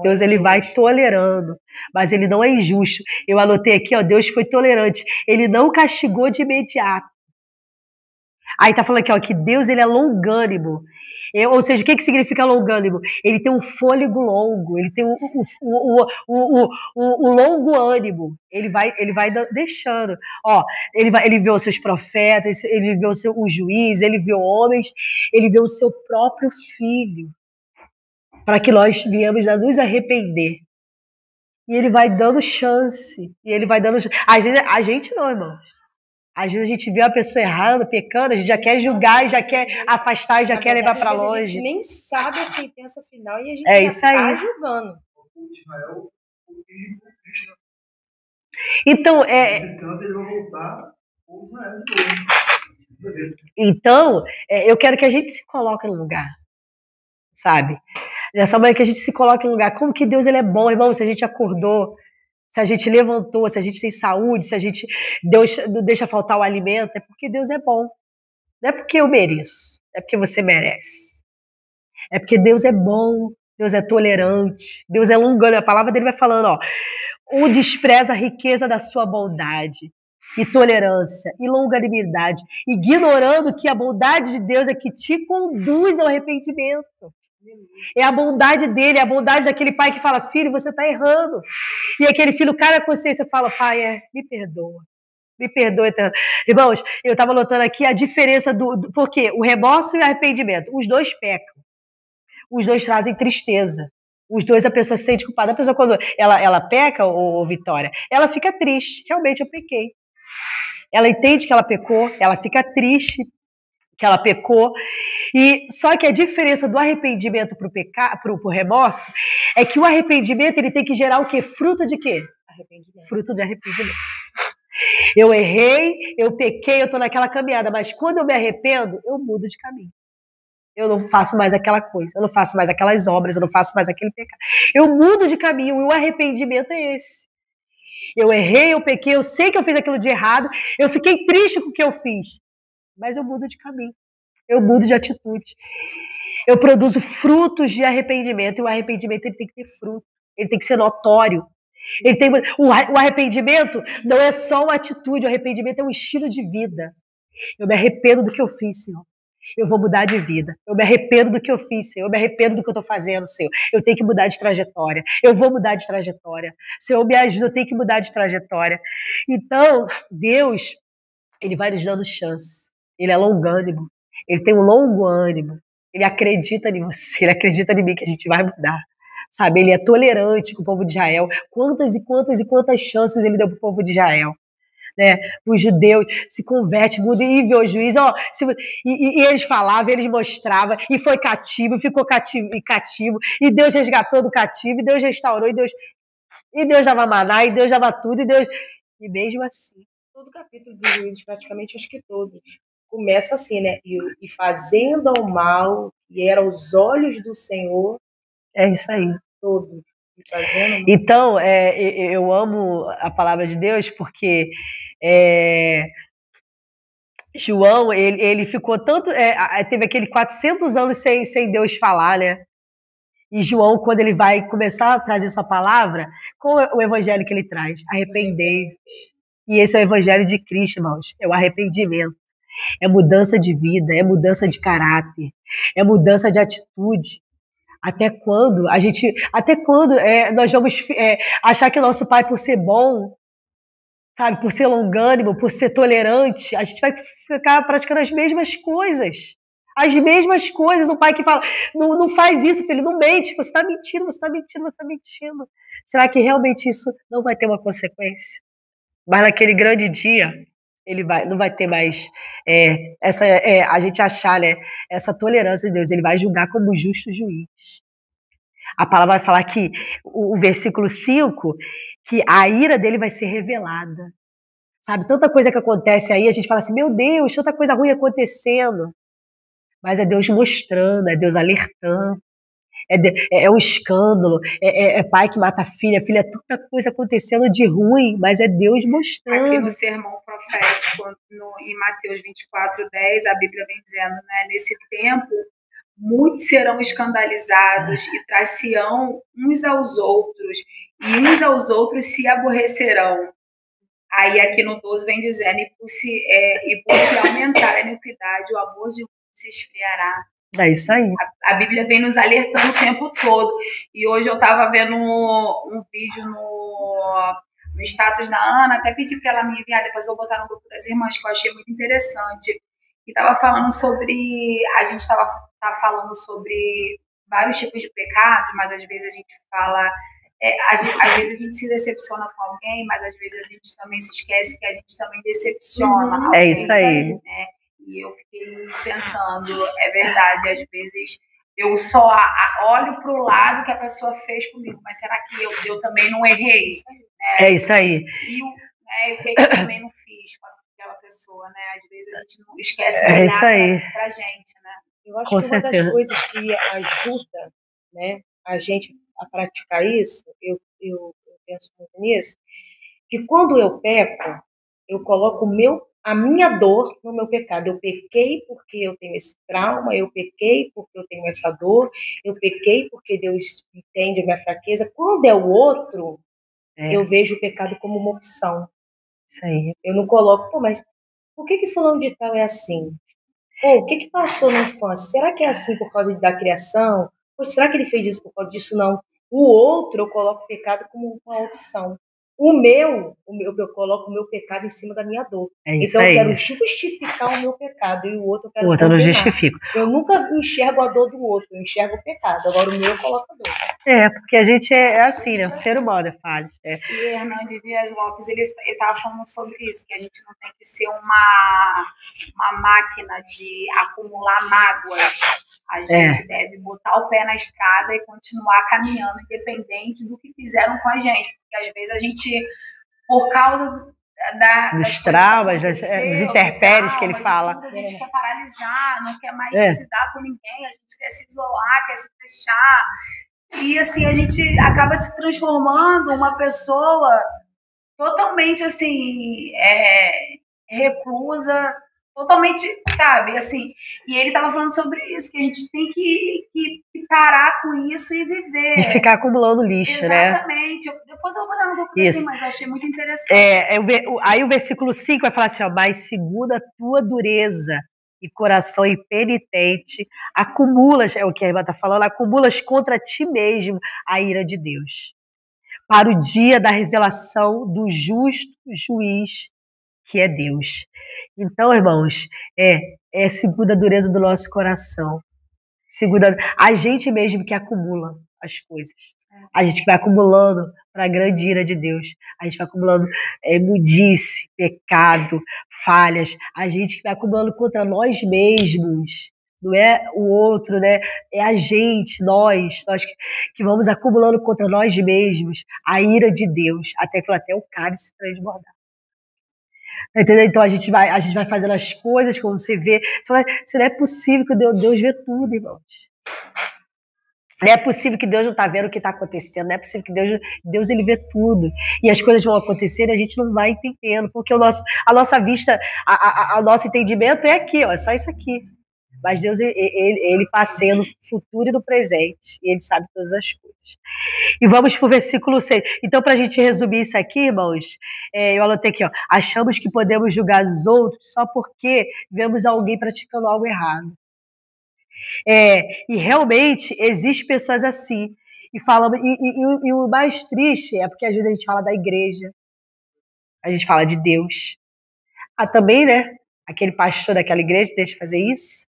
Deus, ele vai tolerando. Mas ele não é injusto. Eu anotei aqui, ó, Deus foi tolerante. Ele não castigou de imediato. Aí tá falando aqui, ó, que Deus, ele é longânimo. Ou seja, o que significa longânimo? Ele tem um fôlego longo, ele tem o longo ânimo. Ele vai deixando. Ó, ele vê os seus profetas, ele vê o juiz, ele vê homens, ele vê o seu próprio filho, para que nós viemos a nos arrepender. E ele vai dando chance. Às vezes, a gente não, irmão. Às vezes a gente vê uma pessoa errando, pecando, a gente já quer julgar, já quer afastar, já quer levar para longe. A gente nem sabe a sentença final e a gente já está julgando. Então, eu quero que a gente se coloque no lugar, sabe? Nessa manhã que a gente se coloque no lugar. Como que Deus, ele é bom, irmão, se a gente acordou, se a gente levantou, se a gente tem saúde, se Deus não deixa faltar o alimento, é porque Deus é bom. Não é porque eu mereço, é porque você merece. É porque Deus é bom, Deus é tolerante, Deus é longânimo. A palavra dele vai falando, ó, ou despreza a riqueza da sua bondade e tolerância e longanimidade, ignorando que a bondade de Deus é que te conduz ao arrependimento. É a bondade dele, é a bondade daquele pai que fala, filho, você está errando. E aquele filho cai na consciência e fala, pai, me perdoa. Me perdoa, eterno. Irmãos, eu estava notando aqui a diferença porque o remorso e o arrependimento, os dois pecam. Os dois trazem tristeza. Os dois a pessoa se sente culpada. A pessoa, quando ela peca, ou Vitória, ela fica triste. Realmente, eu pequei. Ela entende que ela pecou, ela fica triste que ela pecou. E só que a diferença do arrependimento para o remorso é que o arrependimento, ele tem que gerar o quê? Fruto de quê? Fruto de arrependimento. Eu errei, eu pequei, eu estou naquela caminhada, mas quando eu me arrependo, eu mudo de caminho. Eu não faço mais aquela coisa, eu não faço mais aquelas obras, eu não faço mais aquele pecado. Eu mudo de caminho e o arrependimento é esse. Eu errei, eu pequei, eu sei que eu fiz aquilo de errado, eu fiquei triste com o que eu fiz, mas eu mudo de caminho, eu mudo de atitude. Eu produzo frutos de arrependimento, e o arrependimento, ele tem que ter fruto, ele tem que ser notório. O arrependimento não é só uma atitude, o arrependimento é um estilo de vida. Eu me arrependo do que eu fiz, Senhor. Eu vou mudar de vida. Eu me arrependo do que eu fiz, Senhor. Eu me arrependo do que eu estou fazendo, Senhor. Eu tenho que mudar de trajetória. Eu vou mudar de trajetória. Senhor, me ajuda, eu tenho que mudar de trajetória. Então, Deus, ele vai nos dando chance. Ele é longânimo. Ele tem um longo ânimo. Ele acredita em você. Ele acredita em mim que a gente vai mudar. Sabe? Ele é tolerante com o povo de Israel. Quantas e quantas e quantas chances ele deu para o povo de Israel. Né, os judeus se convertem, mudam e vê o juiz, ó, e eles falavam, eles mostravam, e foi cativo, ficou cativo, e Deus resgatou do cativo, e Deus restaurou, e Deus dava maná, e Deus dava tudo, e mesmo assim. Todo capítulo de Juízes, praticamente, acho que todos, começa assim, né, e fazendo ao mal E era os olhos do Senhor É isso aí. todos. Fazendo... Então, eu amo a palavra de Deus porque João, ele ficou tanto... teve aquele 400 anos sem Deus falar, né? E João, quando ele vai começar a trazer sua palavra, qual é o evangelho que ele traz? Arrependei. E esse é o evangelho de Cristo, irmãos. É o arrependimento. É mudança de vida, é mudança de caráter, é mudança de atitude. Até quando nós vamos achar que o nosso pai, por ser bom, sabe, por ser longânimo, por ser tolerante, a gente vai ficar praticando as mesmas coisas. As mesmas coisas. Um pai que fala, não faz isso, filho, não mente, você está mentindo, você está mentindo, você está mentindo. Será que realmente isso não vai ter uma consequência? Mas naquele grande dia, não vai ter mais a gente achar, né, essa tolerância de Deus. Ele vai julgar como justo juiz. A palavra vai falar que, o versículo 5, que a ira dele vai ser revelada. Sabe, tanta coisa que acontece aí, a gente fala assim, meu Deus, tanta coisa ruim acontecendo. Mas é Deus mostrando, é Deus alertando. É um escândalo, é pai que mata filha, é tanta coisa acontecendo de ruim, mas é Deus mostrando. Aqui no sermão profético, em Mateus 24:10, a Bíblia vem dizendo, né, nesse tempo, muitos serão escandalizados e trair-se-ão uns aos outros, e uns aos outros se aborrecerão. Aí aqui no 12 vem dizendo, e por se aumentar a iniquidade, o amor de muitos se esfriará. É isso aí. A Bíblia vem nos alertando o tempo todo. E hoje eu estava vendo um vídeo no status da Ana, até pedi para ela me enviar, depois eu vou botar no grupo das irmãs, que eu achei muito interessante. E estava falando sobre... A gente estava falando sobre vários tipos de pecados, mas às vezes a gente fala... às vezes a gente se decepciona com alguém, mas às vezes a gente também se esquece que a gente também decepciona. É isso aí. Né? E eu fiquei pensando, é verdade, às vezes eu só olho para o lado que a pessoa fez comigo, mas será que eu também não errei? É isso aí. E o que eu também não fiz com aquela pessoa, né? Às vezes a gente não esquece de olhar para a gente, né? Eu acho que uma das coisas que ajuda, né, a gente a praticar isso, eu penso muito nisso, que quando eu peco, eu coloco a minha dor no meu pecado. Eu pequei porque eu tenho esse trauma, eu pequei porque eu tenho essa dor, eu pequei porque Deus entende a minha fraqueza. Quando é o outro, eu vejo o pecado como uma opção. Isso aí. Eu não coloco, mas por que fulano de tal é assim? O que passou na infância? Será que é assim por causa da criação? Ou será que ele fez isso por causa disso? Não. O outro, eu coloco o pecado como uma opção. Eu coloco o meu pecado em cima da minha dor. Então eu quero justificar o meu pecado e o outro eu quero condenar. Eu não justifico. Eu nunca enxergo a dor do outro, eu enxergo o pecado. Agora o meu eu coloco a dor. Porque a gente é assim, né? O ser humano é falho. E Hernandes Dias Lopes, ele estava falando sobre isso, que a gente não tem que ser uma máquina de acumular mágoas. A gente deve botar o pé na estrada e continuar caminhando, independente do que fizeram com a gente. Porque às vezes a gente, por causa dos traumas, das intempéries que ele fala. A gente quer paralisar, não quer mais se dar com ninguém, a gente quer se isolar, quer se fechar. E assim, a gente acaba se transformando uma pessoa totalmente assim, reclusa, totalmente, sabe, assim, e ele estava falando sobre isso, que a gente tem que parar com isso e viver. De ficar acumulando lixo, né? Exatamente. Depois eu vou dar um pouco assim, mas eu achei muito interessante. Aí o versículo 5 vai falar assim, mas segundo a tua dureza e coração impenitente, acumulas, é o que a irmã está falando, acumulas contra ti mesmo a ira de Deus, para o dia da revelação do justo juiz, que é Deus. Então, irmãos, segundo a dureza do nosso coração, segundo a gente mesmo que acumula as coisas. A gente vai acumulando para a grande ira de Deus. A gente vai acumulando imundice, pecado, falhas. A gente que vai acumulando contra nós mesmos. Não é o outro, né? É a gente, nós que vamos acumulando contra nós mesmos a ira de Deus, até o cálice transbordar. Entendeu? Então a gente vai fazendo as coisas, como você vê. Você fala, "Se não é possível que Deus vê tudo, irmãos. Não é possível que Deus não está vendo o que está acontecendo. Não é possível que Deus ele vê tudo. E as coisas vão acontecer e a gente não vai entendendo. Porque a nossa vista, o nosso entendimento é aqui, ó, é só isso aqui. Mas Deus, ele passeia no futuro e no presente. E ele sabe todas as coisas. E vamos para o versículo 6. Então, para a gente resumir isso aqui, irmãos, eu anotei aqui, ó. Achamos que podemos julgar os outros só porque vemos alguém praticando algo errado. E realmente existem pessoas assim. E o mais triste é porque às vezes a gente fala da igreja, a gente fala de Deus. Também, né? Aquele pastor daquela igreja deixa de fazer isso.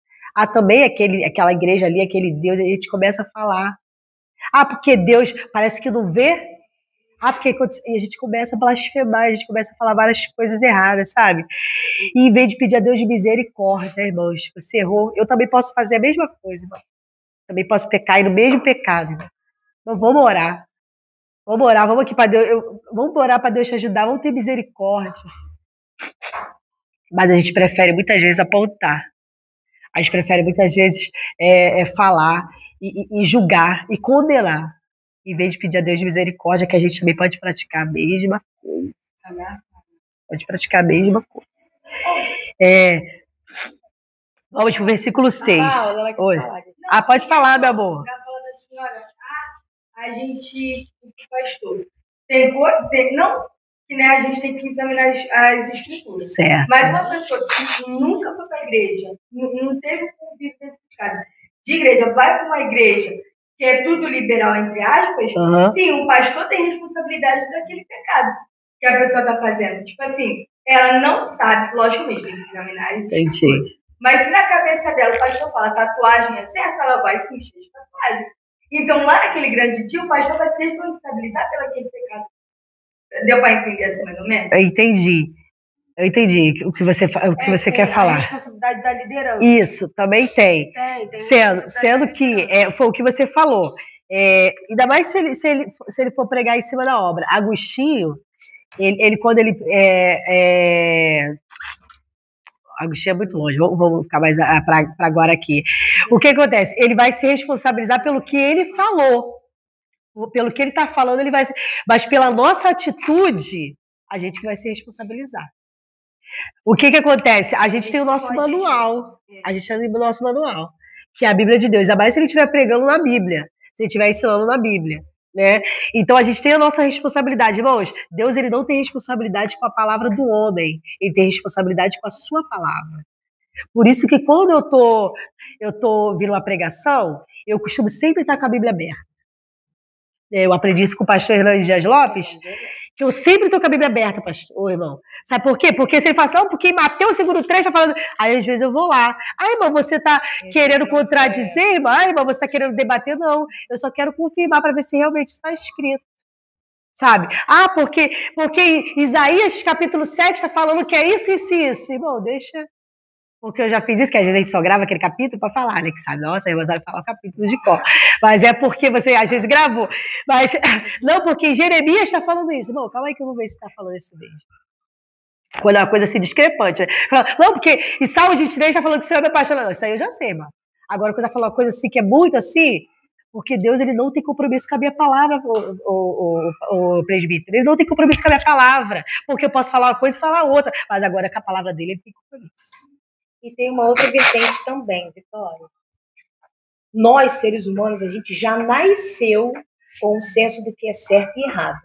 Também aquela igreja ali, aquele Deus, a gente começa a falar. Porque Deus parece que não vê. E a gente começa a blasfemar, a gente começa a falar várias coisas erradas, sabe? E em vez de pedir a Deus de misericórdia, irmãos, você errou, eu também posso fazer a mesma coisa, irmão. Também posso pecar e no mesmo pecado, irmão. Então vamos orar. Vamos orar, vamos aqui para Deus. Vamos orar para Deus te ajudar, vamos ter misericórdia. Mas a gente prefere muitas vezes apontar. A gente prefere muitas vezes falar e julgar e condenar. Em vez de pedir a Deus de misericórdia, que a gente também pode praticar a mesma coisa. Pode praticar a mesma coisa. Vamos para o versículo 6. Oi. Pode falar, meu amor. Assim, olha, a gente, pastor, não que né, a gente tem que examinar as escrituras. Certo. Mas uma pessoa que nunca foi para a igreja, não teve convívio dentro de casa, de igreja, vai para uma igreja que é tudo liberal, entre aspas, sim, o pastor tem responsabilidade daquele pecado que a pessoa está fazendo. Tipo assim, ela não sabe, logicamente, tem que examinar as escrituras. Mas se na cabeça dela o pastor fala tatuagem é certa, ela vai se encher de tatuagem. Então, lá naquele grande dia, o pastor vai se responsabilizar pelo aquele pecado. Deu para entender assim, mais ou menos? Eu entendi o que você quer falar. A responsabilidade da liderança. Isso, também tem. Sendo que foi o que você falou. Ainda mais se ele for pregar em cima da obra. Agostinho, quando ele... Agostinho é muito longe, vamos ficar mais para agora aqui. O que acontece? Ele vai se responsabilizar pelo que ele falou. Pelo que ele está falando, ele vai... Mas pela nossa atitude, a gente que vai se responsabilizar. O que acontece? A gente tem o nosso manual. A gente tem o nosso manual, que é a Bíblia de Deus. Ainda mais se ele estiver pregando na Bíblia, se ele estiver ensinando na Bíblia, né? Então a gente tem a nossa responsabilidade, irmãos. Deus, ele não tem responsabilidade com a palavra do homem, ele tem responsabilidade com a sua palavra. Por isso que quando eu tô vindo uma pregação, eu costumo sempre estar com a Bíblia aberta. Eu aprendi isso com o pastor Hernandes Dias Lopes, que eu sempre estou com a Bíblia aberta, pastor, irmão. Sabe por quê? Porque se ele fala assim, não, porque em Mateus 2:3 está falando... Aí, às vezes, eu vou lá. Irmão, você está querendo contradizer, irmão? Irmão, você está querendo debater? Não. Eu só quero confirmar para ver se realmente está escrito. Sabe? Porque Isaías, capítulo 7, está falando que é isso, isso e isso. Irmão, deixa... Porque eu já fiz isso, que às vezes a gente só grava aquele capítulo para falar, né? Que sabe, nossa, a irmã sabe falar o capítulo de cor. Mas é porque você às vezes gravou. Mas não, porque Jeremias está falando isso. Não, calma aí que eu vou ver se está falando isso mesmo. Quando é uma coisa assim discrepante. Né? Não, porque em Salmo 23 está falando que o Senhor é meu apaixonado. Não, isso aí eu já sei, irmão. Agora, quando está falando uma coisa assim que é muito assim, porque Deus, ele não tem compromisso com a minha palavra, o presbítero. Ele não tem compromisso com a minha palavra. Porque eu posso falar uma coisa e falar outra. Mas agora com a palavra dele, ele tem compromisso. E tem uma outra vertente também, Vitória. Nós, seres humanos, a gente já nasceu com o senso do que é certo e errado.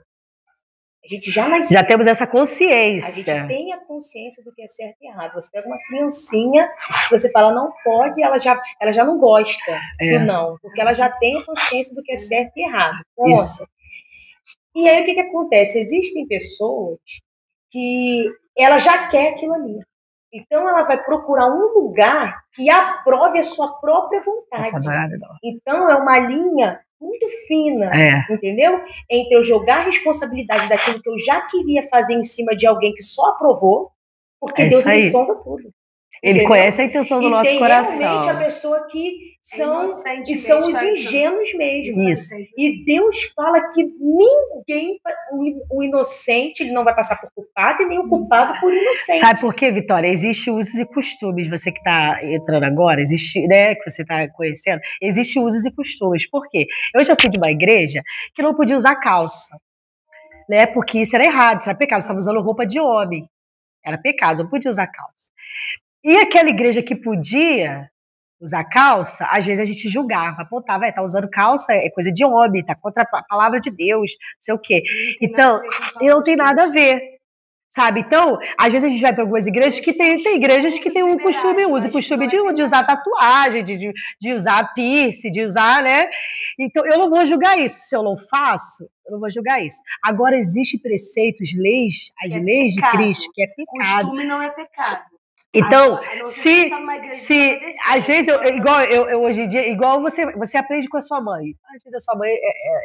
A gente já nasceu. Já temos essa consciência. A gente tem a consciência do que é certo e errado. Você pega uma criancinha, você fala não pode, ela já não gosta do não, porque ela já tem a consciência do que é certo e errado. Isso. E aí o que acontece? Existem pessoas que ela já quer aquilo ali. Então, ela vai procurar um lugar que aprove a sua própria vontade. Então, é uma linha muito fina, entendeu? Entre eu jogar a responsabilidade daquilo que eu já queria fazer em cima de alguém que só aprovou, porque Deus ele sonda tudo. Ele conhece a intenção do nosso coração. E tem realmente a pessoa que são os ingênuos mesmo. Isso. E Deus fala que ninguém, o inocente, ele não vai passar por culpa culpado e nem o culpado por inocente. Sabe por quê, Vitória? Existem usos e costumes. Você que está entrando agora, existe, né, que você está conhecendo, existem usos e costumes. Por quê? Eu já fui de uma igreja que não podia usar calça, né? Porque isso era errado, isso era pecado. Você estava usando roupa de homem. Era pecado, não podia usar calça. E aquela igreja que podia usar calça, às vezes a gente julgava, apontava, tá usando calça, é coisa de homem, tá contra a palavra de Deus, não sei o quê. Então, não tem nada a ver, sabe? Então, às vezes a gente vai para algumas igrejas que tem igrejas que tem um costume, usa o costume de usar tatuagem, de usar piercing, de usar, né? Então, eu não vou julgar isso. Se eu não faço, eu não vou julgar isso. Agora, existem preceitos, leis, as leis de Cristo, que é pecado. Costume não é pecado. Então, se às vezes, igual eu hoje em dia, igual você aprende com a sua mãe. Às vezes a sua mãe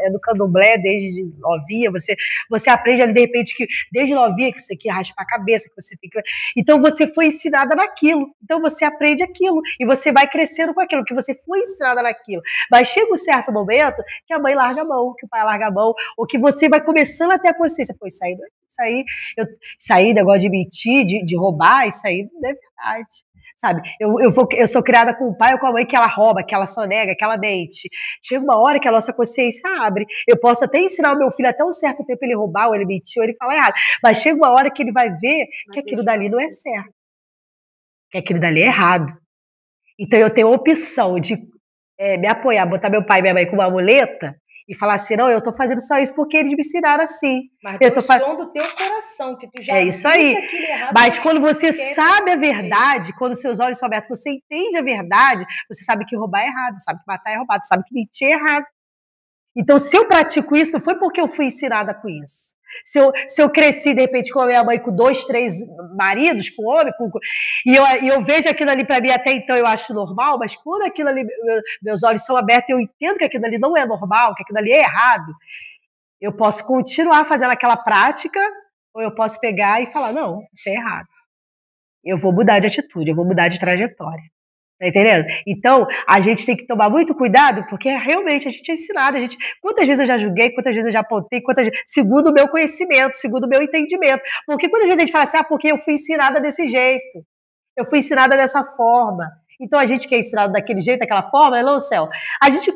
é do candomblé desde novinha, você aprende ali, de repente, que desde novinha que você tem que raspar a cabeça, que você tem que... Então, você foi ensinada naquilo. Então, você aprende aquilo. E você vai crescendo com aquilo, que você foi ensinada naquilo. Mas chega um certo momento que a mãe larga a mão, que o pai larga a mão, ou que você vai começando a ter a consciência. Pô, isso aí, negócio de mentir, de roubar, isso aí não é verdade, sabe? Eu sou criada com o pai ou com a mãe que ela rouba, que ela sonega, que ela mente. Chega uma hora que a nossa consciência abre. Eu posso até ensinar o meu filho até um certo tempo ele roubar, ou ele mentir, ou ele falar errado. Mas chega uma hora que ele vai ver que aquilo dali não é certo, que aquilo dali é errado. Então eu tenho a opção de me apoiar, botar meu pai e minha mãe com uma muleta, e falar assim, não, eu estou fazendo só isso porque eles me ensinaram assim. Mas eu tô som do teu coração, que tu já é isso aí. Mas quando você sabe a verdade, quando seus olhos são abertos, você entende a verdade, você sabe que roubar é errado, sabe que matar é roubado, sabe que mentir é errado. Então, se eu pratico isso, não foi porque eu fui ensinada com isso. Se eu cresci, de repente, com a minha mãe, com 2, 3 maridos, com homem, e eu vejo aquilo ali para mim, até então eu acho normal, mas quando aquilo ali, meus olhos são abertos, eu entendo que aquilo ali não é normal, que aquilo ali é errado, eu posso continuar fazendo aquela prática, ou eu posso pegar e falar, não, isso é errado. Eu vou mudar de atitude, eu vou mudar de trajetória. Tá entendendo? Então, a gente tem que tomar muito cuidado, porque realmente a gente é ensinado. Quantas vezes eu já julguei, quantas vezes eu já apontei, segundo o meu conhecimento, segundo o meu entendimento. Porque quantas vezes a gente fala assim, porque eu fui ensinada desse jeito, eu fui ensinada dessa forma. Então, a gente que é ensinado daquele jeito, daquela forma, não, céu, a gente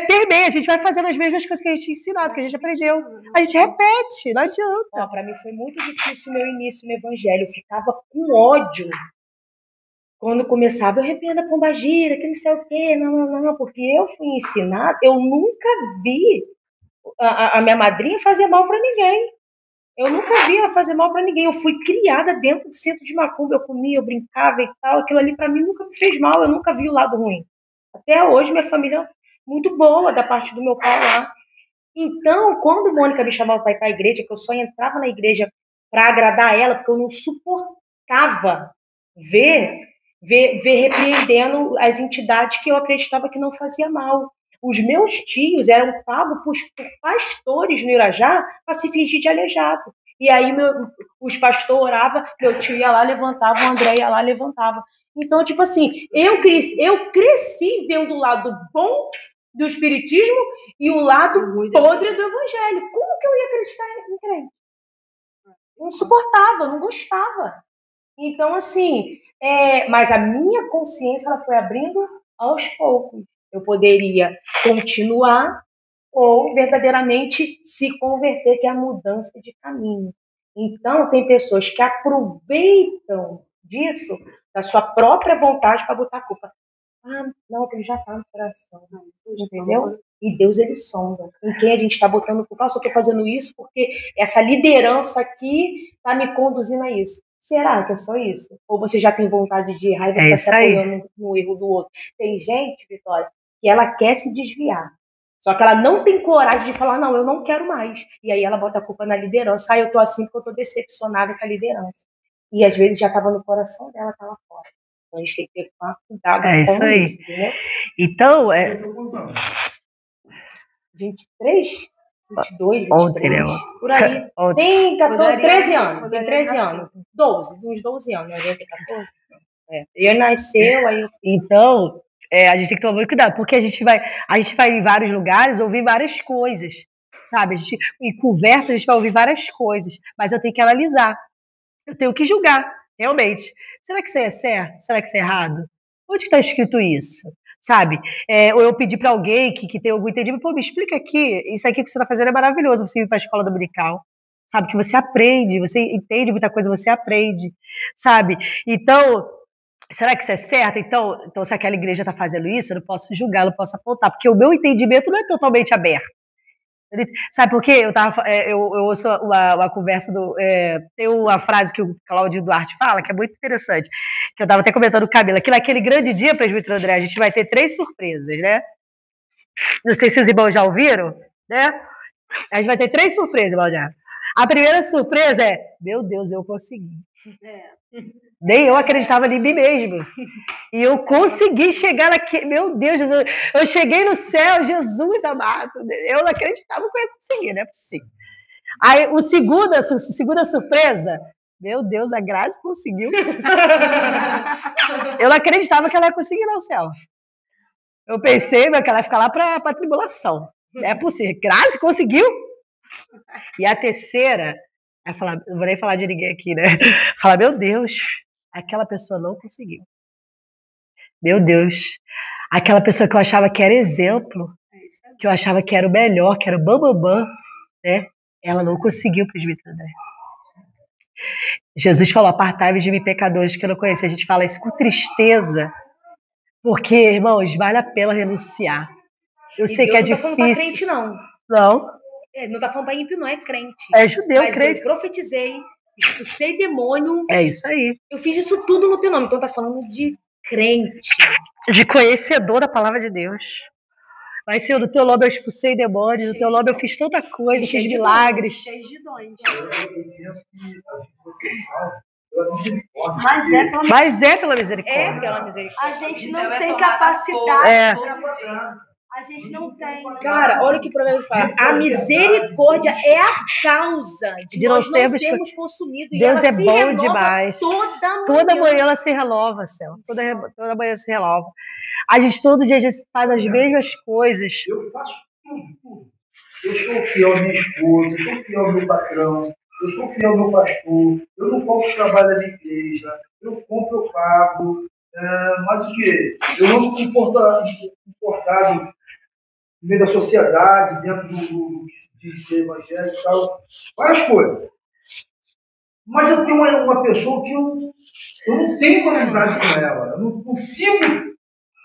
permeia, a gente vai fazendo as mesmas coisas que a gente é ensinado, que a gente aprendeu. A gente repete, não adianta. Para mim foi muito difícil o meu início no evangelho, eu ficava com ódio. Quando começava, eu arrependo a pombagira, que não sei o quê, não, porque eu fui ensinada, eu nunca vi a minha madrinha fazer mal para ninguém. Eu nunca vi ela fazer mal para ninguém. Eu fui criada dentro do centro de macumba, eu comia, eu brincava e tal, aquilo ali para mim nunca me fez mal, eu nunca vi o lado ruim. Até hoje, minha família é muito boa, da parte do meu pai lá. Então, quando Mônica me chamava para ir para a igreja, que eu só entrava na igreja para agradar ela, porque eu não suportava ver repreendendo as entidades que eu acreditava que não fazia mal. Os meus tios eram pagos por pastores no Irajá para se fingir de aleijado. E aí os pastores oravam, meu tio ia lá, levantava, o André ia lá, levantava. Então, tipo assim, eu cresci vendo o lado bom do espiritismo e o lado podre do evangelho. Como que eu ia acreditar em crente? Não suportava, não gostava. Então, assim, mas a minha consciência ela foi abrindo aos poucos. Eu poderia continuar ou verdadeiramente se converter, que é a mudança de caminho. Então, tem pessoas que aproveitam disso, da sua própria vontade, para botar a culpa. Não, que ele já está no coração, entendeu? E Deus, ele sonda. Em quem a gente está botando culpa? Eu só estou fazendo isso porque essa liderança aqui está me conduzindo a isso. Será que é só isso? Ou você já tem vontade de errar e você está se apoiando no erro do outro? Tem gente, Vitória, que ela quer se desviar. Só que ela não tem coragem de falar, não, eu não quero mais. E aí ela bota a culpa na liderança. Eu tô assim porque eu tô decepcionada com a liderança. E às vezes já estava no coração dela, estava fora. Então a gente tem que ter cuidado com isso, entendeu? Então, 23? 22, 23, por aí. Tem 14, 13 anos. Tem 13 anos. 12, uns 12 anos. Né? Tem 14. Eu nasceu, aí eu... Então, a gente tem que tomar muito cuidado, porque a gente vai em vários lugares ouvir várias coisas, sabe? Em conversa a gente vai ouvir várias coisas, mas eu tenho que analisar, eu tenho que julgar, realmente. Será que isso aí é certo? Será que isso é errado? Onde está escrito isso? Sabe? Ou eu pedir para alguém que tem algum entendimento, pô, me explica aqui, isso aqui que você está fazendo é maravilhoso, você ir para a escola dominical, sabe? Que você aprende, você entende muita coisa, você aprende, sabe? Então, será que isso é certo? Então se aquela igreja está fazendo isso, eu não posso julgar, eu não posso apontar, porque o meu entendimento não é totalmente aberto. Sabe por quê? Eu ouço uma conversa tem uma frase que o Cláudio Duarte fala, que é muito interessante, que eu estava até comentando com o Camila, que naquele grande dia, presbítero André, a gente vai ter 3 surpresas, né? Não sei se os irmãos já ouviram, né? A gente vai ter 3 surpresas, irmão. A primeira surpresa é, meu Deus, eu consegui. Nem eu acreditava em mim mesmo. E eu consegui chegar naquele. Meu Deus, Jesus, eu cheguei no céu, Jesus amado. Eu não acreditava que eu ia conseguir, não é possível. Aí, a segunda surpresa, meu Deus, a Grazi conseguiu. Eu não acreditava que ela ia conseguir no céu. Eu pensei que ela ia ficar lá para a tribulação. Não é possível. Grazi conseguiu? E a terceira, não vou nem falar de ninguém aqui, né? Falar, meu Deus, aquela pessoa não conseguiu. Meu Deus, aquela pessoa que eu achava que era exemplo, que eu achava que era o melhor, que era o bambambam, né? Ela não conseguiu, presbítero André. Jesus falou, apartai-vos de mim, pecadores que eu não conheço. A gente fala isso com tristeza, porque, irmãos, vale a pena renunciar. Eu sei que é difícil. Não tá falando pra crente, não. Não. Não tá falando pra ímpio, não, é crente. É judeu, mas crente. Eu profetizei, expulsei demônio. É isso aí. Eu fiz isso tudo no teu nome. Então tá falando de crente. De conhecedor da palavra de Deus. Mas, Senhor, do teu nome eu expulsei demônios, do teu nome eu fiz tanta coisa, fiz milagres. Cheio de dons. Mas é pela misericórdia. É pela misericórdia. A gente não tem capacidade. A gente não tem. Cara, olha o que o provérbio fala. A misericórdia é a causa de nós não sermos consumidos. Deus é bom demais. Toda manhã ela se renova, céu. Toda manhã se renova. A gente todo dia a gente faz as mesmas coisas. Eu faço tudo. Eu sou fiel à minha esposa, eu sou fiel ao meu patrão, eu sou fiel ao meu pastor, eu não falto trabalho da minha igreja, eu compro, eu pago. Mas o quê? Eu não me comportado no meio da sociedade, dentro do que se diz ser evangélico e tal, várias coisas. Mas eu tenho uma pessoa que eu não tenho uma amizade com ela, eu não consigo.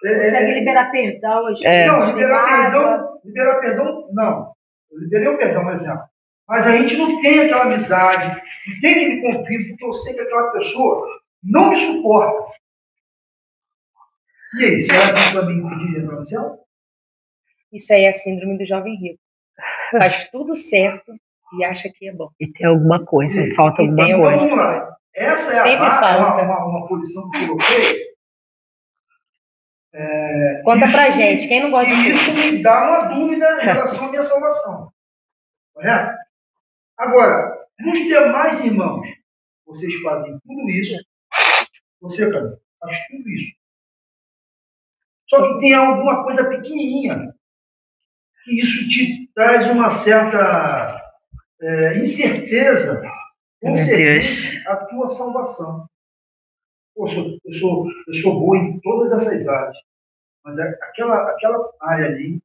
Consegue liberar perdão? Não, liberar perdão, não. Eu liberei o perdão, por exemplo. Mas a gente não tem aquela amizade, não tem aquele convívio, porque eu sei que aquela pessoa não me suporta. E aí, será que isso vai me impedir de entrar no céu? Isso aí é a síndrome do jovem rico. Faz tudo certo e acha que é bom. E tem alguma coisa, falta alguma coisa. Vamos lá. Essa é uma posição que eu coloquei. Conta pra gente, quem não gosta de isso me dá uma dúvida em relação à minha salvação. Correto? Agora, nos demais irmãos, vocês fazem tudo isso. Você, cara, faz tudo isso. Só que tem alguma coisa pequenininha que isso te traz uma certa incerteza, com certeza, a tua salvação. Pô, eu sou bom em todas essas áreas, mas aquela área ali,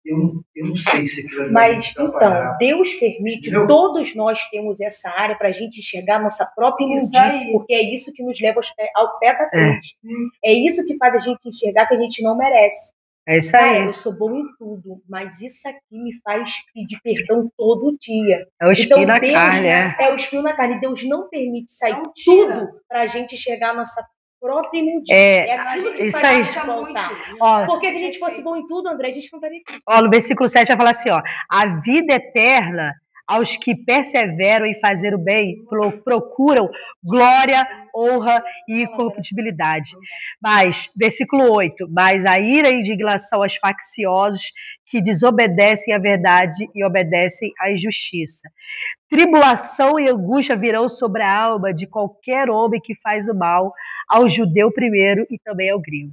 eu não sei se aquilo ali. Mas então, Deus permite, todos nós temos essa área para a gente enxergar nossa própria imundice, porque é isso que nos leva ao pé da cruz. É isso que faz a gente enxergar que a gente não merece. É isso aí. Eu sou bom em tudo, mas isso aqui me faz pedir perdão todo dia. É o espinho na carne, É o espinho na carne. Deus não permite sair tudo para a gente enxergar a nossa própria imundícia. É aquilo que faz a gente voltar. Porque se a gente fosse bom em tudo, André, a gente não estaria aqui. No versículo 7 vai falar assim, a vida eterna aos que perseveram em fazer o bem, procuram glória, honra e incorruptibilidade. Mas, versículo 8, mas a ira e indignação aos facciosos que desobedecem à verdade e obedecem à injustiça. Tribulação e angústia virão sobre a alma de qualquer homem que faz o mal, ao judeu primeiro e também ao grego.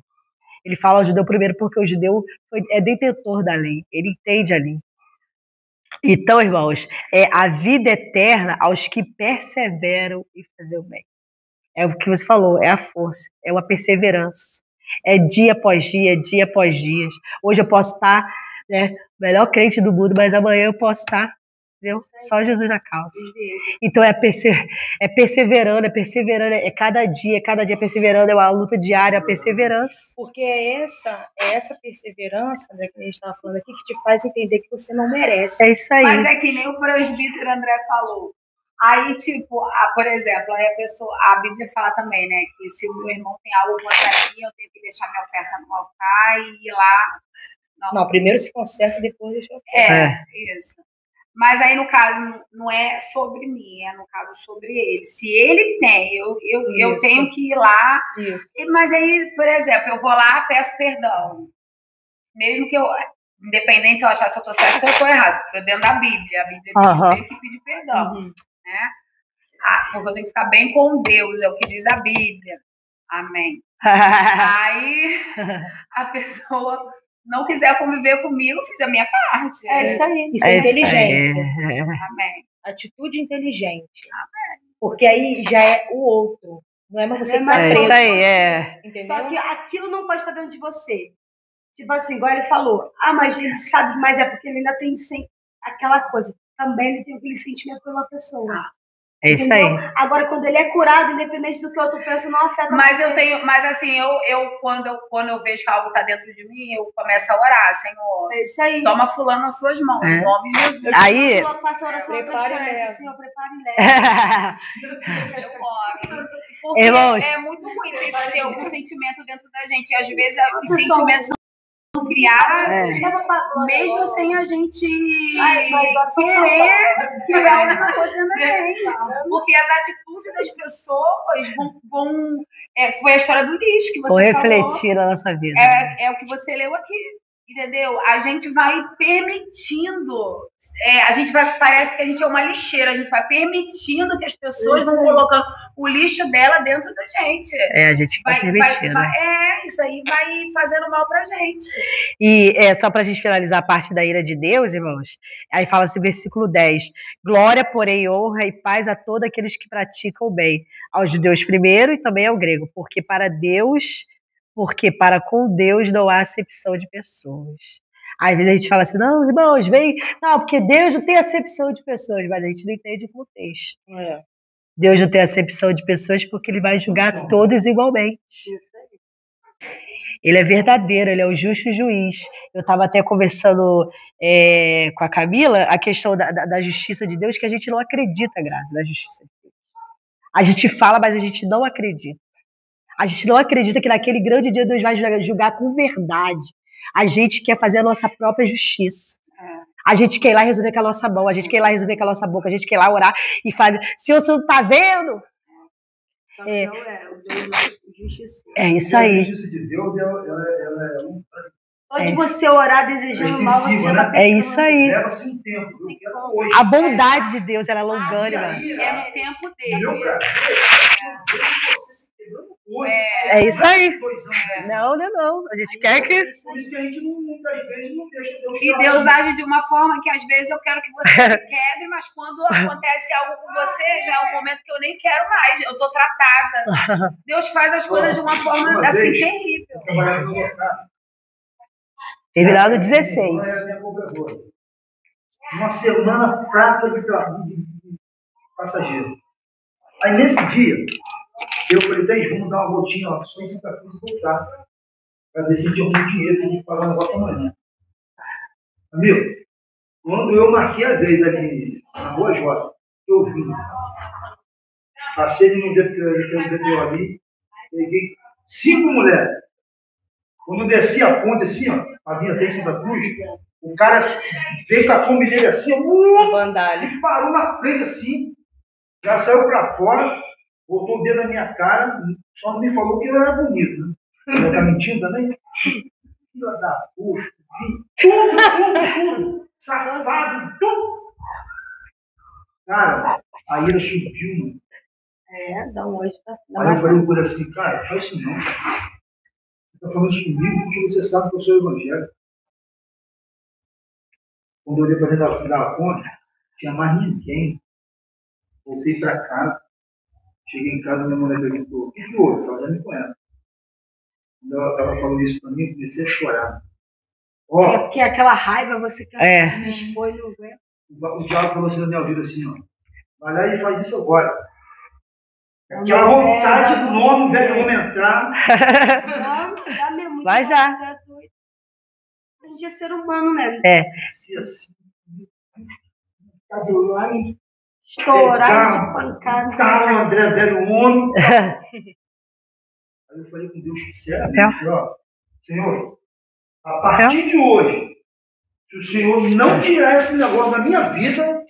Ele fala ao judeu primeiro porque o judeu é detentor da lei, ele entende a lei. Então, irmãos, a vida eterna aos que perseveram em fazer o bem. É o que você falou, é a força, é uma perseverança. É dia após dia após dia. Hoje eu posso estar, né, melhor crente do mundo, mas amanhã eu posso estar, entendeu? Só Jesus na causa. Então é perseverando, é cada dia perseverando, é uma luta diária, a perseverança. Porque é essa perseverança, André, que a gente estava falando aqui, que te faz entender que você não merece. É isso aí. Mas é que nem o presbítero André falou. Aí, tipo, por exemplo, aí a Bíblia fala também, né, que se o meu irmão tem algo contra mim, eu tenho que deixar minha oferta no altar e ir lá. Não, primeiro se conserta e depois deixa a oferta. Isso. Mas aí, no caso, não é sobre mim, é no caso sobre ele. Se ele tem, eu tenho que ir lá. Isso. Mas aí, por exemplo, eu vou lá, peço perdão. Mesmo que eu, independente se eu achar se eu estou certo ou se eu estou errado, porque eu dentro da Bíblia, a Bíblia diz que eu tenho que pedir perdão. Né? Porque eu tenho que ficar bem com Deus, é o que diz a Bíblia. Amém. Aí a pessoa não quiser conviver comigo, fiz a minha parte. É isso aí. Isso é inteligência. Amém. Atitude inteligente. Amém. Porque aí já é o outro. Não é mais você que tá preso. Isso aí, Entendeu? Só que aquilo não pode estar dentro de você. Tipo assim, igual ele falou. Mas ele sabe, mas é porque ele ainda tem aquela coisa. Também ele tem aquele sentimento pela pessoa. É isso entendeu? aí. Agora, quando ele é curado, independente do que o outro pensa, não afeta. Mas assim, quando eu vejo que algo está dentro de mim, eu começo a orar, Senhor. É isso aí. Toma fulano nas suas mãos, em nome de Jesus. Aí. Eu faço a oração da transferência, Senhor, prepare e leve. Eu oro. Porque é muito ruim ter algum sentimento dentro da gente. E às vezes os sentimentos são criados, mesmo sem a gente querer criar alguma coisa na gente. Porque as atitudes das pessoas vão foi a história do lixo que você falou. Vou refletir na nossa vida. É o que você leu aqui, entendeu? A gente vai permitindo. Parece que a gente é uma lixeira, a gente vai permitindo que as pessoas vão colocando o lixo dela dentro da gente. A gente vai permitindo. Isso aí vai fazendo mal pra gente. E só pra gente finalizar a parte da ira de Deus, irmãos, aí fala assim, versículo 10, glória, porém, honra e paz a todos aqueles que praticam o bem, aos judeus primeiro e também ao grego, porque para com Deus não há acepção de pessoas. Às vezes a gente fala assim, não, irmãos, porque Deus não tem acepção de pessoas, mas a gente não entende o contexto. Deus não tem acepção de pessoas porque ele vai julgar todos igualmente. Isso aí. Ele é verdadeiro, ele é o justo juiz. Eu estava até conversando com a Camila a questão da justiça de Deus, que a gente não acredita, Graça, na justiça de Deus. A gente fala, mas a gente não acredita. A gente não acredita que naquele grande dia Deus vai julgar com verdade. A gente quer fazer a nossa própria justiça. A gente quer ir lá resolver com a nossa mão, a gente quer ir lá resolver com a nossa boca, a gente quer ir lá orar e fazer. Se você não está vendo? Só que não o Deus justiça. É isso aí. A justiça de Deus, ela é um. Pode você orar desejando mal, você já tá É isso aí. Leva-se um tempo. A bondade de Deus, ela é longânima. É no tempo dele. Meu prazer você se quebrando hoje. É isso aí. Não. A gente quer que. Por isso que a gente muitas vezes não deixa Deus. E Deus age de uma forma que às vezes eu quero que você se quebre, mas quando acontece algo com você, já é um momento que eu nem quero mais. Eu tô tratada. Deus faz as coisas de uma forma assim terrível. Terminado 16. Uma semana fraca de passageiro. Aí nesse dia, eu falei, vamos dar uma voltinha lá, só em Santa Cruz e voltar. Para ver se tinha algum dinheiro para a gente pagar o negócio amanhã. Amigo, quando eu marquei a vez ali na Rua Jota, eu vi. Passei no DPO ali, peguei 5 mulheres. Quando eu desci a ponte assim, ó, a vinha até em Santa Cruz, o cara veio com a Kombi dele assim, bandalho, e parou na frente assim, já saiu para fora, botou o dedo na minha cara, só não me falou que eu era bonito, né? Ela tá mentindo também? Filha da puta, tudo, safado, tudo. Cara, a ira subiu, mano. Dá um hoje, tá? Aí eu falei por assim, cara, faz isso não. Você tá falando isso comigo porque você sabe que eu sou evangélico. Quando eu olhei para dentro da conta, não tinha mais ninguém. Voltei para casa. Cheguei em casa, minha mulher perguntou: o que houve? Ela já me conhece. Quando ela falou isso para mim, eu comecei a chorar. É porque aquela raiva você quer se expor no lugar. O diabo falou assim na minha vida assim, ó. Vai lá e faz isso agora. Aquela vontade do nome, velho, homem entrar. Dá mesmo. Vai já. A gente é ser humano mesmo. Se assim. Tá do lado e estourar de pancada. Tá, o André, velho homem. Aí eu falei com Deus, sinceramente, ó. Senhor, a partir de hoje, se o Senhor não tirar esse negócio da minha vida,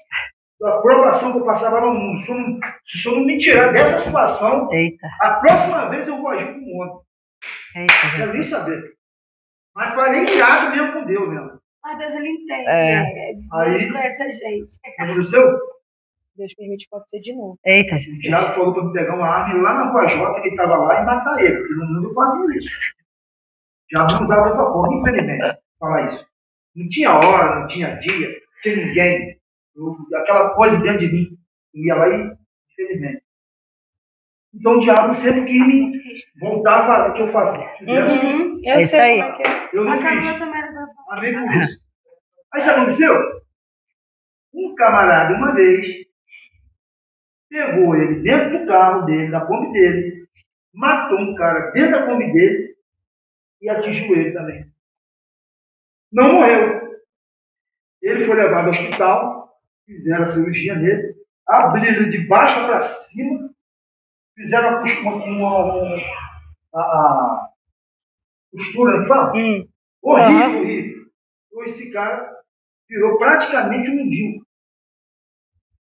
da provação que eu passava no mundo, se o Senhor não me tirar dessa situação, a próxima vez eu vou agir como um homem. Quero nem saber. Mas falei irado mesmo com Deus, né? Mas Deus, ele entende. Deus conhece a gente. Aconteceu? Deus permite que pode ser de novo. Eita, Jesus. O diabo falou para me pegar uma arma lá na Rua Jota, que ele estava lá, e matar ele, porque no mundo eu fazia isso. Já não usava dessa forma, infelizmente, falar isso. Não tinha hora, não tinha dia, não tinha ninguém. Aquela coisa dentro de mim. Eu ia lá e, infelizmente. Então o diabo sempre quis me voltar a fazer o que eu fazia. Eu isso sei aí. como é que é. Eu não A fiz. Camila também era Amém por isso. Aí sabe o que aconteceu? Um camarada, uma vez, pegou ele dentro do carro dele, da Kombi dele, matou um cara dentro da Kombi dele e atingiu ele também. Não morreu. Ele foi levado ao hospital, fizeram a cirurgia nele, abriram de baixo para cima, fizeram a costura, não fala? Horrível, horrível. Então esse cara virou praticamente um mendigo.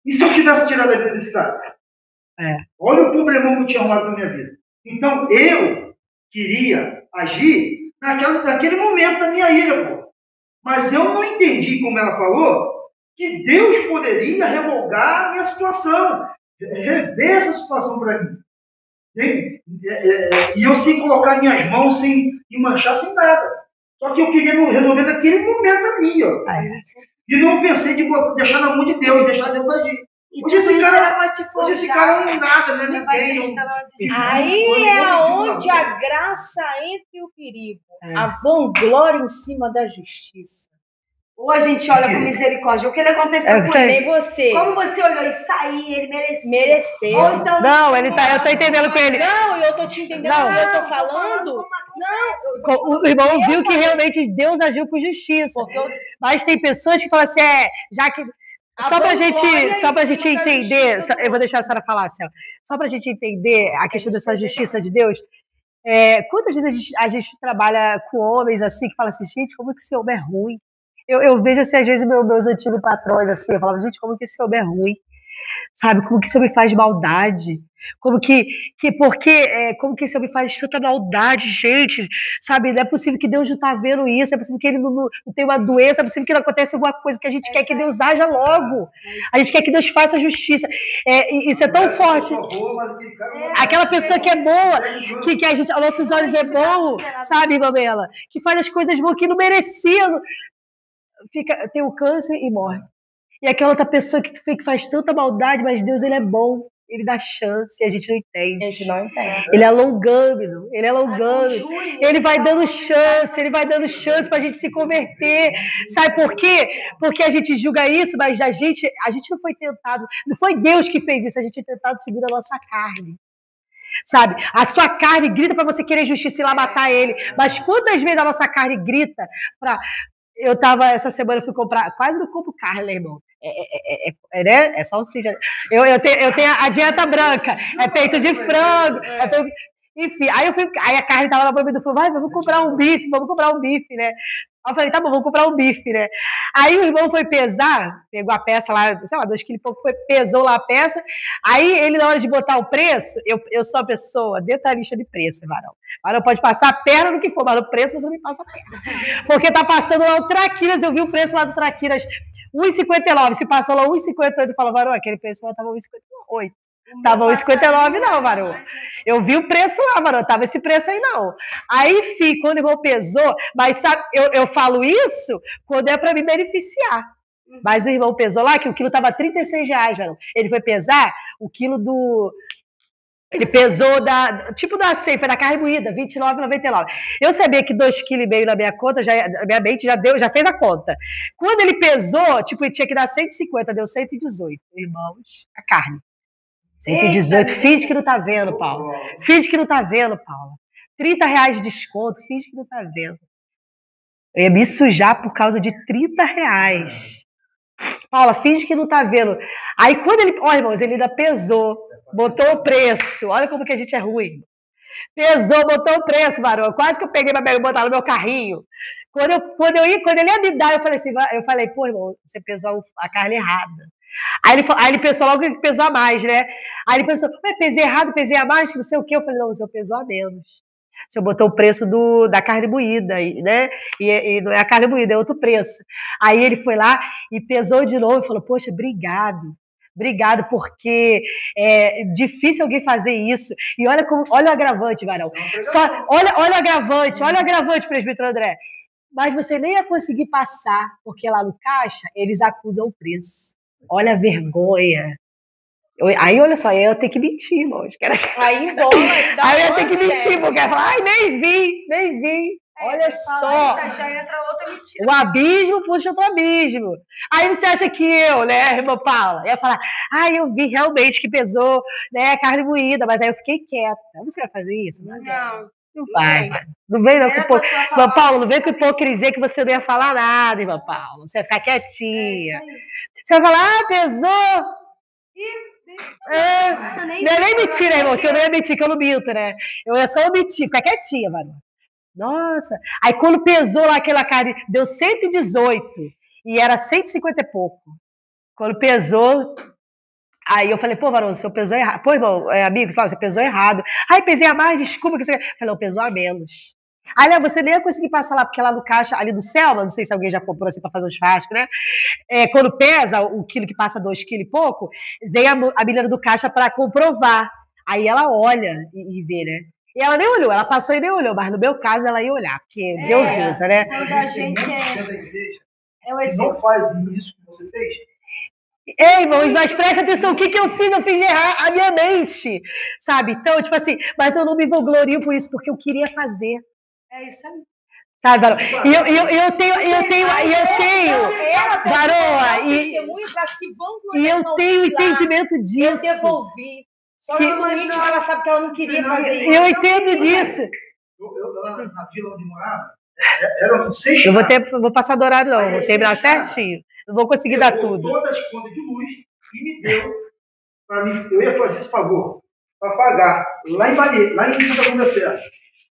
E se eu tivesse tirado a vida desse cara? Olha o problemão que eu tinha arrumado na minha vida. Então eu queria agir naquele momento da minha ira, pô. Mas eu não entendi, como ela falou, que Deus poderia revogar a minha situação, rever essa situação para mim. E eu sem colocar minhas mãos, sem me manchar, sem nada. Só que eu queria resolver naquele momento ali, ó. E não pensei de deixar na mão de Deus, deixar Deus agir. Hoje esse cara não é nada, não é ninguém. Aí é onde a graça entra e o perigo. A vanglória em cima da justiça. Ou a gente olha com misericórdia. O que ele aconteceu com ele? Nem você. Como você olhou e saiu, ele mereceu. Ou então, não, eu tô entendendo com ele. Não, eu tô te entendendo. Não, eu tô falando. O irmão viu que realmente Deus agiu com justiça. Mas tem pessoas que falam assim, já que... Só pra gente entender, eu vou deixar a senhora falar, assim, só pra gente entender a questão dessa justiça de Deus, quantas vezes a gente trabalha com homens assim, que falam assim, gente, como que esse homem é ruim? Eu vejo assim, às vezes, meus antigos patrões, assim, eu falava, gente, como que esse homem é ruim? Sabe, como que esse homem faz maldade? Como que esse homem faz tanta maldade, gente? Sabe, não é possível que Deus não está vendo isso, é possível que ele não tem uma doença, é possível que não aconteça alguma coisa, porque a gente quer que Deus haja logo. A gente quer que Deus faça justiça. Isso é tão forte. Aquela pessoa que é boa, que a gente, aos nossos olhos é bom, sabe, Mamela? Que faz as coisas boas, que não merecia, tem o câncer e morre. E aquela outra pessoa que faz tanta maldade, mas Deus, ele é bom. Ele dá chance e a gente não entende. A gente não entende. Ele é longâmino. Ele vai dando chance pra gente se converter. Sabe por quê? Porque a gente julga isso, mas a gente não foi tentado. Não foi Deus que fez isso, a gente é tentado seguir a nossa carne. Sabe? A sua carne grita para você querer justiça e lá matar ele. Mas quantas vezes a nossa carne grita para... essa semana eu fui comprar, quase não compro carne, irmão. Né? É salsicha. Eu tenho a dieta branca, peito de frango, enfim. Aí a carne tava lá pra mim, falou, vamos comprar um bife, né? Aí eu falei, tá bom, vamos comprar um bife, né? Aí o irmão foi pesar, pegou a peça lá, sei lá, 2 quilos e pouco, pesou lá a peça. Aí ele, na hora de botar o preço, eu sou a pessoa detalhista de preço, varão. Varão pode passar a perna no que for, mas no preço você não me passa a perna. Porque tá passando lá o Traquinas, eu vi o preço lá do Traquinas, R$1,59. Se passou lá R$1,58, eu falo, varão, aquele preço lá tava R$1,58. Tava 1,59 não, varão. Eu vi o preço lá, varão. Tava esse preço aí não. Aí, quando o irmão pesou, mas sabe, eu falo isso quando é para me beneficiar. Mas o irmão pesou lá, que o quilo tava R$36, varão. Ele foi pesar o quilo do... Ele pesou tipo da ceifa, da carne moída, R$29,99. Eu sabia que 2,5 kg na minha conta, a minha mente já fez a conta. Quando ele pesou, tipo, ele tinha que dar 150, deu 118, irmãos, a carne. 118, finge que não tá vendo, Paula. Finge que não tá vendo, Paula. R$30 de desconto, finge que não tá vendo. Eu ia me sujar por causa de R$30. Paula, finge que não tá vendo. Aí quando ele... Ó, irmãos, ele ainda pesou, botou o preço. Olha como que a gente é ruim. Pesou, botou o preço, varão. Quase que eu peguei pra botar no meu carrinho. Quando ele ia me dar, eu falei, pô, irmão, você pesou a carne errada. Aí ele pensou logo que pesou a mais, né? Aí ele pensou, mas pesei errado, pesei a mais, que não sei o quê. Eu falei, não, o senhor pesou a menos. O senhor botou o preço da carne moída, né? E não é a carne moída, é outro preço. Aí ele foi lá e pesou de novo e falou, poxa, obrigado. Obrigado, porque é difícil alguém fazer isso. E olha o agravante, varão. Olha o agravante, presbítero André. Mas você nem ia conseguir passar, porque lá no caixa eles acusam o preço. Olha a vergonha. Aí, olha só, eu ia ter que mentir, irmão. Aí embola. Aí eu ia ter que mentir, porque eu ia falar, ai, nem vi. Olha só. Já entra outra mentira. O abismo puxa outro abismo. Aí você acha que eu, né, irmã Paula, ia falar, ai, eu vi realmente que pesou, né, carne moída, mas aí eu fiquei quieta. Você vai fazer isso? Não vai. Não vem, não. Irmã Paula, não vem com hipocrisia que você não ia falar nada, irmã Paula. Você vai ficar quietinha. Você vai falar, pesou. Não é nem mentira, irmão, que eu não ia mentir, que eu não minto, né? Eu ia só omitir, ficar quietinha, mano. Nossa. Aí quando pesou lá aquela carne, deu 118 e era 150 e pouco. Quando pesou, aí eu falei, pô, varão, o senhor pesou errado. Pô, irmão, amigo, você pesou errado. Aí pesei a mais, desculpa. Que você... Falei, não, pesou a menos. Aí você nem ia conseguir passar lá, porque lá no caixa, ali do Selma, não sei se alguém já comprou assim pra fazer um churrasco, né? Quando pesa o quilo que passa 2 quilos e pouco, vem a menina do caixa pra comprovar. Aí ela olha e vê, né? E ela nem olhou, ela passou e nem olhou, mas no meu caso ela ia olhar, porque Deus usa, né? Quando a gente é o exemplo. Não faz isso que você fez. Ei, irmãos, mas preste atenção, o que eu fiz? Eu fiz de errar a minha mente, sabe? Então, tipo assim, mas eu não me vanglorio por isso, porque eu queria fazer. É isso aí. Sabe, Varão? E eu tenho, Varoa, e eu tenho entendimento disso. Eu devolvi. Só que no íntimo ela sabe que ela não queria fazer isso. Eu entendo disso. Eu na vila onde morava, eram 6 Eu vou passar do horário, não. Vou terminar certinho. Não vou conseguir dar tudo. Todas as contas de luz e me deu para mim. Eu ia fazer esse favor para pagar lá em Bahia, lá em Santa Cruz da Serra.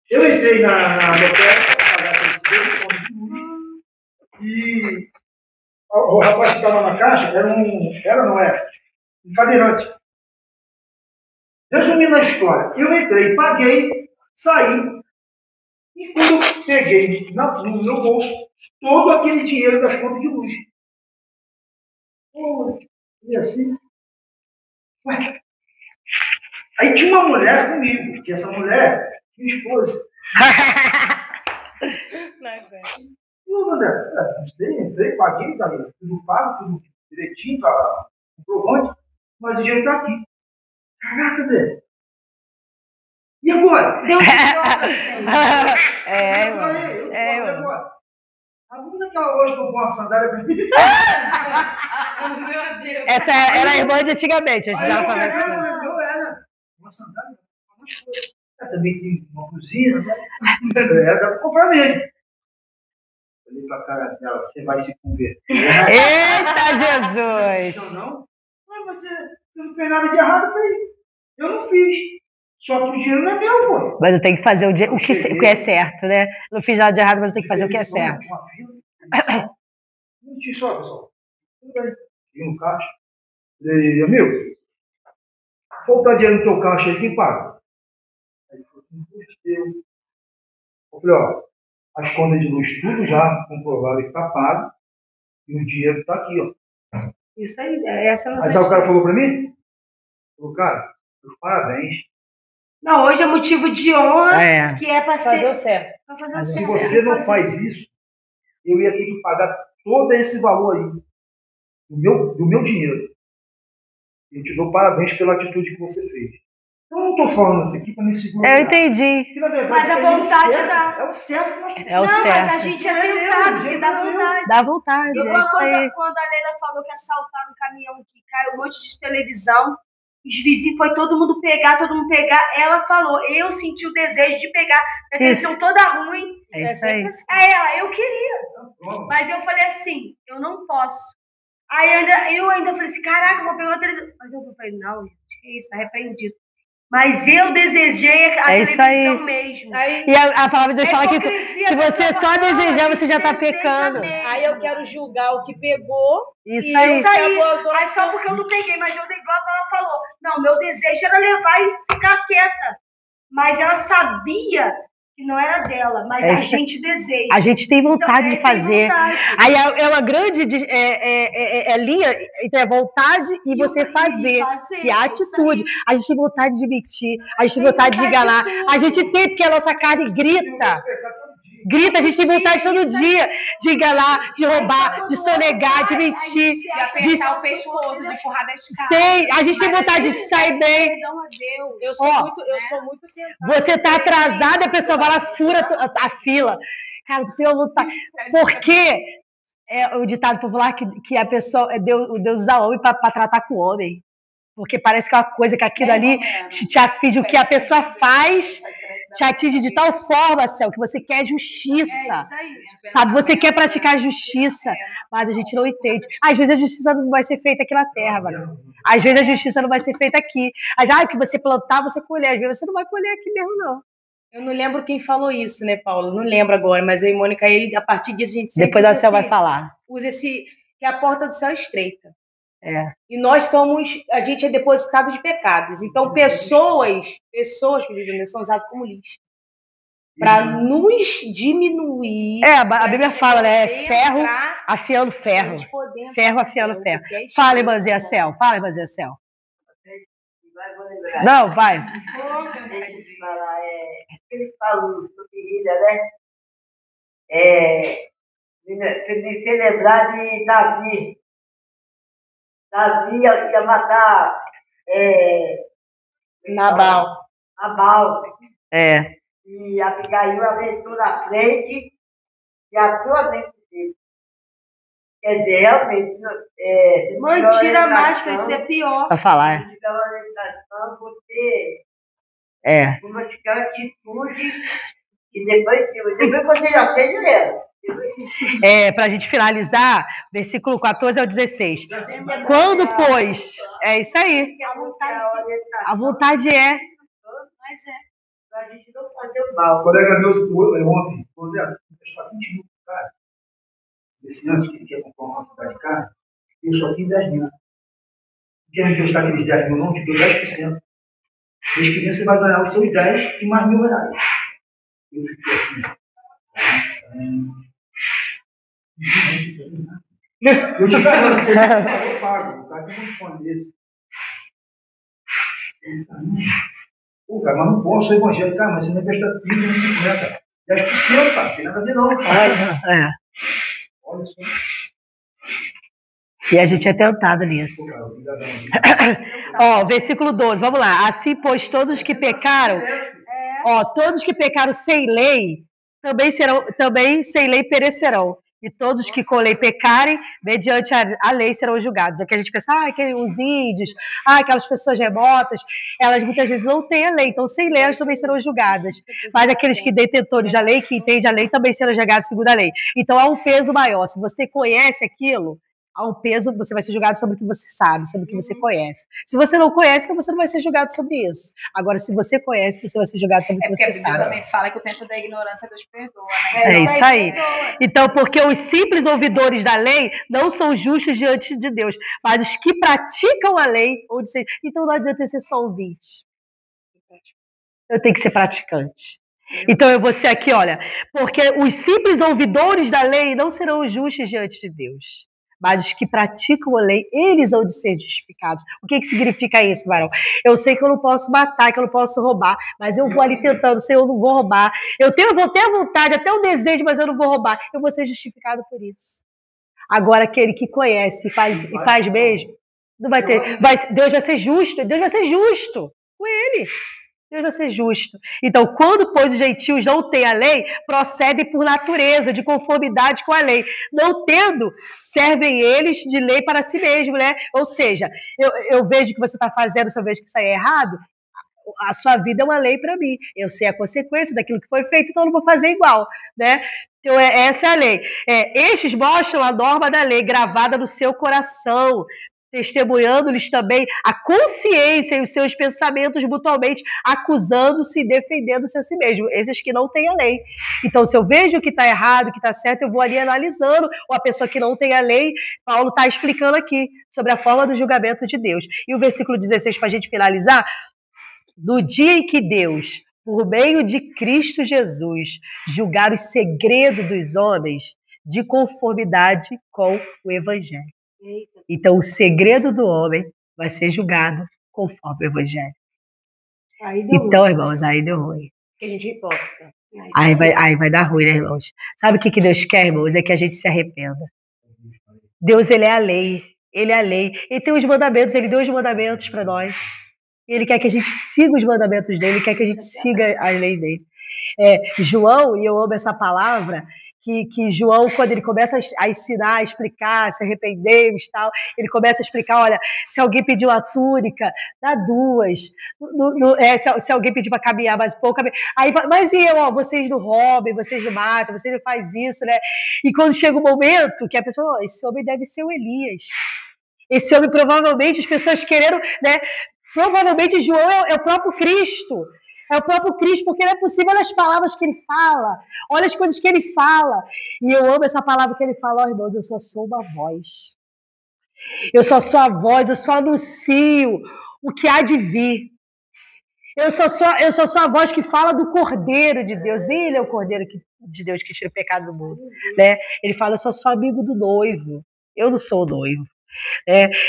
Eu entrei na lotérica para pagar esses 6 contas de luz e o rapaz que estava na caixa era um cadeirante. Resumindo a história, eu entrei, paguei, saí, e quando eu peguei no meu bolso todo aquele dinheiro das contas de luz. E assim. Ué. Aí tinha uma mulher comigo, que essa mulher, minha esposa. E eu, André, entrei, paguei, tudo pago, tudo direitinho, comprovante, mas o dinheiro está aqui. Caraca, velho. E agora? Deus mano. A menina que ela hoje comprou uma sandália pra mim. Meu Deus. Essa era a irmã de antigamente, a gente já falava assim. Uma sandália, umas coisas. Também tem uma cozinha, né? Dá pra comprar mesmo. Olhei pra cara dela, você vai se converter. Eita, Jesus! Não? Mas você não fez nada de errado, eu falei. Eu não fiz. Só que o dinheiro não é meu, pô. Mas eu tenho que fazer o que é certo, né? Não fiz nada de errado, mas eu tenho que fazer o que é certo. Não tinha só, pessoal. Tudo bem. Vim no caixa. Falei, amigo, vou botar dinheiro no teu caixa aí, quem paga? Aí ele falou assim, eu falei, ó, as contas de luz tudo já comprovaram que tá pago e o dinheiro tá aqui, ó. Isso aí, essa não. Aí sabe o cara falou pra mim? Cara, parabéns. Não, hoje é motivo de honra, que é para fazer o certo. Se você não faz isso, eu ia ter que pagar todo esse valor aí, do meu dinheiro. Eu te dou parabéns pela atitude que você fez. Eu não estou falando isso aqui para me segurar. Eu entendi. Porque, na verdade, mas a vontade dá. É o certo que nós temos. É o certo. Mas a gente é tentado, porque dá vontade. Dá vontade, Igual isso aí. quando a Leila falou que assaltaram um caminhão que caiu um monte de televisão, os vizinhos foi todo mundo pegar, ela falou, eu senti o desejo de pegar, a televisão toda ruim. É isso aí. Aí ela, eu queria. Mas eu falei assim, eu não posso. Aí eu ainda falei assim, caraca, eu vou pegar uma televisão. Mas eu falei, não, gente, que isso, tá repreendido. Mas eu desejei a televisão mesmo. E a palavra de Deus fala que se você só desejar, você já está pecando. Aí eu quero julgar o que pegou. Isso aí. Aí só porque eu não peguei, mas eu dei igual ela falou. Não, meu desejo era levar e ficar quieta. Mas ela sabia que não era dela, mas a gente deseja. A gente tem vontade de fazer. Aí é uma grande linha entre a vontade e você fazer. Que é a atitude. A gente tem vontade de mentir, a gente tem vontade de enganar. A gente tem, porque a nossa carne grita. Grita, a gente tem vontade todo dia de enganar, de roubar, de sonegar, de mentir. De apertar o pescoço, de empurrar da escada. A gente tem vontade de sair bem. Eu sou muito tentada. Você tá atrasado, a pessoa vai lá, fura a fila. Cara, tu tem uma vontade. Porque é o ditado popular que a pessoa, Deus usa homem para tratar com o homem. Porque parece que é uma coisa que aquilo ali te aflige. O que a pessoa faz te atinge de tal forma, Céu, que você quer justiça. Sabe? Você quer praticar justiça, mas a gente não entende. Às vezes a justiça não vai ser feita aqui na terra, mano. Às vezes a justiça não vai ser feita aqui. O que você plantar, você colher. Às vezes você não vai colher aqui mesmo, não. Eu não lembro quem falou isso, né, Paulo? Não lembro agora, mas eu e Mônica, aí, a partir disso, a gente sempre... Depois a Céu vai falar. Usa que a porta do céu é estreita. E a gente é depositado de pecados. Então, pessoas que vivem são usadas como lixo. Para nos diminuir. A Bíblia fala, né? Ferro afiando ferro. Ferro afiando ferro. Fala, irmãzinha Céu. Não, vai. Ele falou, sua querida, né? Me fez lembrar de Davi. Davi ia matar Nabal. E Abigail avançou na frente e atualmente dele. Quer dizer, realmente. Tira a máscara, isso é pior. Pra falar. Você praticar atitude e depois você já fez ela. Para a gente finalizar, versículo 14 ao 16. Quando, pois... É isso aí. A vontade é. Mas a gente não fazer o mal. O colega meu ontem falou, está 20 mil cara. Esse ano que ele quer comprar uma quantidade de carne, eu só tenho 10 mil. Porque a gente gastar aqueles 10 mil, não, te dou 10%. Mês que vem você vai ganhar os seus 10 e mais R$1.000. Eu fiquei assim, nossa, eu te garanto, você eu pago, tá aqui um fone desse. Pô, cara, mas não posso, sou evangélico, cara, mas você não gasta 30, 50, 10%, cara, não tem nada a ver não. Olha só. E a gente é tentado nisso. Versículo 12, vamos lá. Assim, pois, todos que pecaram, todos que pecaram sem lei, também sem lei perecerão. E todos que com lei pecarem, mediante a lei serão julgados. É que a gente pensa, os índios, aquelas pessoas remotas, elas muitas vezes não têm a lei, então sem lei elas também serão julgadas. Mas aqueles que detentores da lei, que entendem a lei, também serão julgados segundo a lei. Então há um peso maior. Se você conhece aquilo, há um peso, você vai ser julgado sobre o que você sabe, sobre o que você conhece. Se você não conhece, então você não vai ser julgado sobre isso. Agora, se você conhece, você vai ser julgado sobre o que você sabe. Porque a Bíblia também fala que o tempo da ignorância Deus perdoa, né? É isso aí. Então, porque os simples ouvidores da lei não são justos diante de Deus, mas os que praticam a lei, então não adianta ser só ouvinte. Eu tenho que ser praticante. Então eu vou ser aqui, olha, porque os simples ouvidores da lei não serão justos diante de Deus. mas os que praticam a lei, eles hão de ser justificados. O que significa isso, varão? Eu sei que eu não posso matar, que eu não posso roubar, mas eu vou ali tentando, Senhor, eu não vou roubar. Vou ter a vontade, até o desejo, mas eu não vou roubar. Eu vou ser justificado por isso. Agora, aquele que conhece e faz mesmo, não vai ter. Deus vai ser justo com ele. Deus vai ser justo. Então, quando, pois, os gentios não têm a lei, procedem por natureza, de conformidade com a lei. Não tendo, servem eles de lei para si mesmos, né? Ou seja, eu vejo que você está fazendo, se eu vejo que isso aí é errado, a sua vida é uma lei para mim. Eu sei a consequência daquilo que foi feito, então eu não vou fazer igual, né? Então, essa é a lei. Estes mostram a norma da lei gravada no seu coração, testemunhando-lhes também a consciência e os seus pensamentos mutuamente, acusando-se e defendendo-se a si mesmo. Esses que não têm a lei. Então, se eu vejo o que está errado, o que está certo, eu vou ali analisando. Ou a pessoa que não tem a lei, Paulo está explicando aqui sobre a forma do julgamento de Deus. E o versículo 16, para a gente finalizar, no dia em que Deus, por meio de Cristo Jesus, julgar os segredos dos homens de conformidade com o Evangelho. Então, o segredo do homem vai ser julgado conforme o Evangelho. Então, irmãos, aí deu ruim. Porque a gente é hipócrita. Aí vai dar ruim, né, irmãos? Sabe o que Deus quer, irmãos? É que a gente se arrependa. Deus, ele é a lei. Ele é a lei. Ele tem os mandamentos, ele deu os mandamentos para nós. Ele quer que a gente siga os mandamentos dele, ele quer que a gente siga a lei dele. João, e eu amo essa palavra, que João, quando ele começa a ensinar, a explicar, se arrepender e tal, ele começa a explicar, olha, se alguém pedir uma túnica, dá 2. Se alguém pedir para caminhar mais um pouco, aí mas vocês não roubem, vocês não matam, vocês não fazem isso, né? E quando chega o momento que a pessoa, esse homem deve ser o Elias. Esse homem, provavelmente, as pessoas querendo, né? Provavelmente João é o próprio Cristo. É o próprio Cristo, porque não é possível. Olha as palavras que ele fala. Olha as coisas que ele fala. E eu amo essa palavra que ele fala, irmãos, eu só sou uma voz. Eu só sou a voz, eu só anuncio o que há de vir. Eu só sou a voz que fala do Cordeiro de Deus. Ele é o Cordeiro de Deus que tira o pecado do mundo. Né? Ele fala, eu só sou amigo do noivo. Eu não sou o noivo.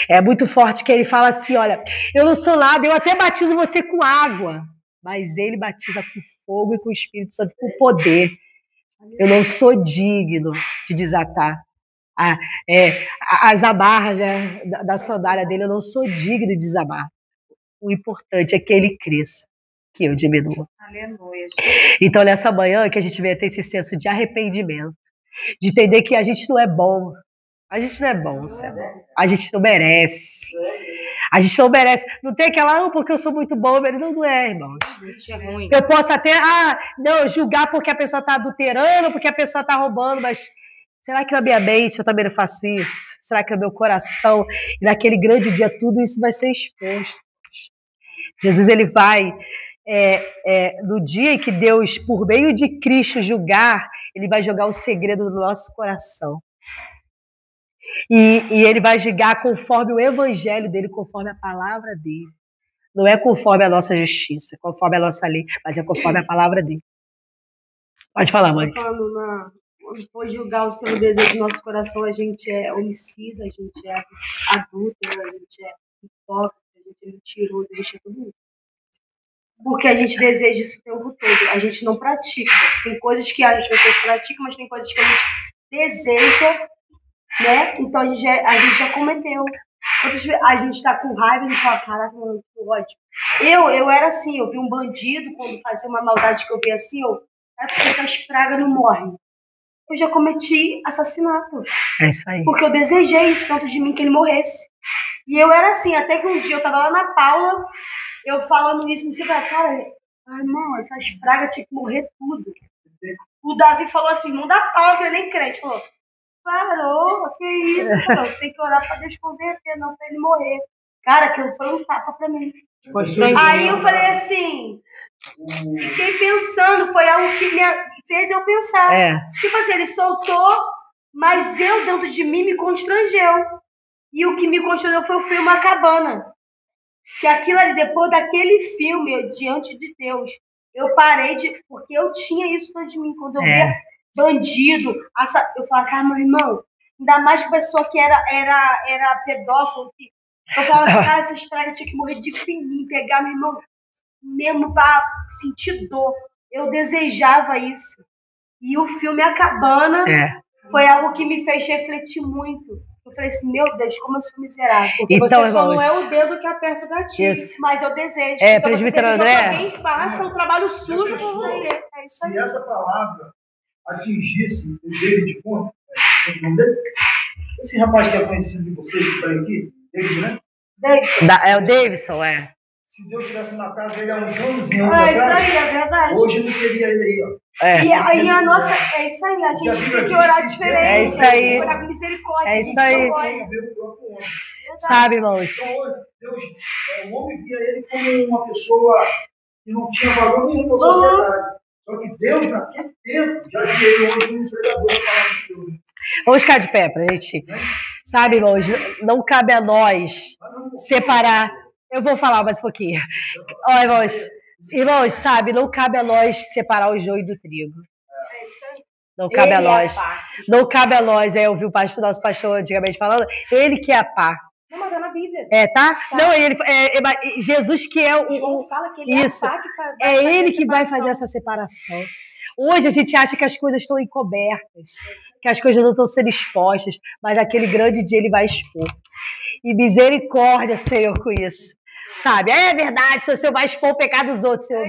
É muito forte que ele fala assim, olha, eu não sou nada, eu até batizo você com água, mas ele batiza com fogo e com o Espírito Santo, com poder. Eu não sou digno de desatar as amarras, né, da sandália dele, eu não sou digno de desamar. O importante é que ele cresça, que eu diminua. Aleluia. Então, nessa manhã que a gente venha ter esse senso de arrependimento, de entender que a gente não é bom. A gente não é bom, Senhor. A gente não merece. A gente não merece. Não tem aquela, porque eu sou muito bom. Não é, irmão. Isso é ruim. Eu posso até, julgar porque a pessoa está adulterando, porque a pessoa está roubando, mas será que na minha mente eu também não faço isso? Será que no meu coração, e naquele grande dia, tudo isso vai ser exposto? Jesus, ele vai, no dia em que Deus, por meio de Cristo, julgar, ele vai jogar o segredo do nosso coração. E ele vai julgar conforme o evangelho dele, conforme a palavra dele. Não é conforme a nossa justiça, conforme a nossa lei, mas é conforme a palavra dele. Pode falar, mãe. Quando for julgar pelo desejo do nosso coração, a gente é homicida, a gente é adúltero, a gente é hipócrita, a gente é mentiroso, a gente é tudo isso. Porque a gente deseja isso o tempo todo, a gente não pratica. Tem coisas que as pessoas praticam, mas tem coisas que a gente deseja, né? Então a gente já cometeu. A gente tá com raiva, a gente fala, caraca, mano, que ódio. Eu era assim, eu vi um bandido, quando fazia uma maldade que eu vi assim, porque essas pragas não morrem. Eu já cometi assassinato. É isso aí. Porque eu desejei isso tanto de mim que ele morresse. E eu era assim, até que um dia eu tava lá na Paula, eu falando isso, não sei pra cara, irmão, essas pragas tinham que morrer tudo. O Davi falou assim, não dá Paula, que ele nem crente, falou, parou, que isso, pô, você tem que orar pra Deus converter, não pra ele morrer. Cara, aquilo foi um tapa pra mim. Aí eu falei assim, fiquei pensando, foi algo que me fez eu pensar. Tipo assim, ele soltou, mas eu dentro de mim me constrangeu. E o que me constrangeu foi o filme A Cabana. Que aquilo ali, depois daquele filme, Diante de Deus, eu parei porque eu tinha isso dentro de mim. Quando eu via bandido, eu falava, cara, meu irmão, Ainda mais com pessoa que era pedófilo. Eu falava assim, cara, essas pragas tinham que morrer de fininho, pegar meu irmão mesmo pra sentir dor. Eu desejava isso. E o filme A Cabana foi algo que me fez refletir muito. Eu falei assim, meu Deus, como eu sou miserável. Porque então, você só não é o dedo que aperta o gatilho. Isso. Mas eu desejo. Então presbítero André, que alguém faça um trabalho sujo por você. É isso aí. Se essa palavra atingisse o David Conte, esse rapaz que é conhecido de vocês que está aqui, David, né? É o Davidson, Se Deus tivesse matado ele há uns anos e anos isso aí, é verdade. Hoje não teria ele aí, ó. E aí a nossa, é isso aí, a gente tem que orar diferente. É isso aí. Orar com misericórdia. É isso aí. Sabe, irmãos? Então hoje, Deus, o homem via ele como uma pessoa que não tinha valor nenhum na sociedade. Só que Deus, naquele tempo, já via ele hoje como um pregador da palavra de Deus. Vamos ficar de pé pra gente. Sabe, irmãos, não cabe a nós separar. Eu vou falar mais um pouquinho. Ó, irmãos, sabe, não cabe a nós separar o joio do trigo. Não cabe a nós. Não cabe a nós. Eu ouvi o nosso pastor antigamente falando, ele que é a pá. Não, mas é na Bíblia. Tá? Não, Jesus que é o... João fala que ele isso. É a pá que faz. É ele que vai fazer essa separação. Hoje a gente acha que as coisas estão encobertas, que as coisas não estão sendo expostas, mas naquele grande dia ele vai expor. E misericórdia, Senhor, com isso. Sabe? É verdade, se o Senhor vai expor o pecado dos outros, Senhor.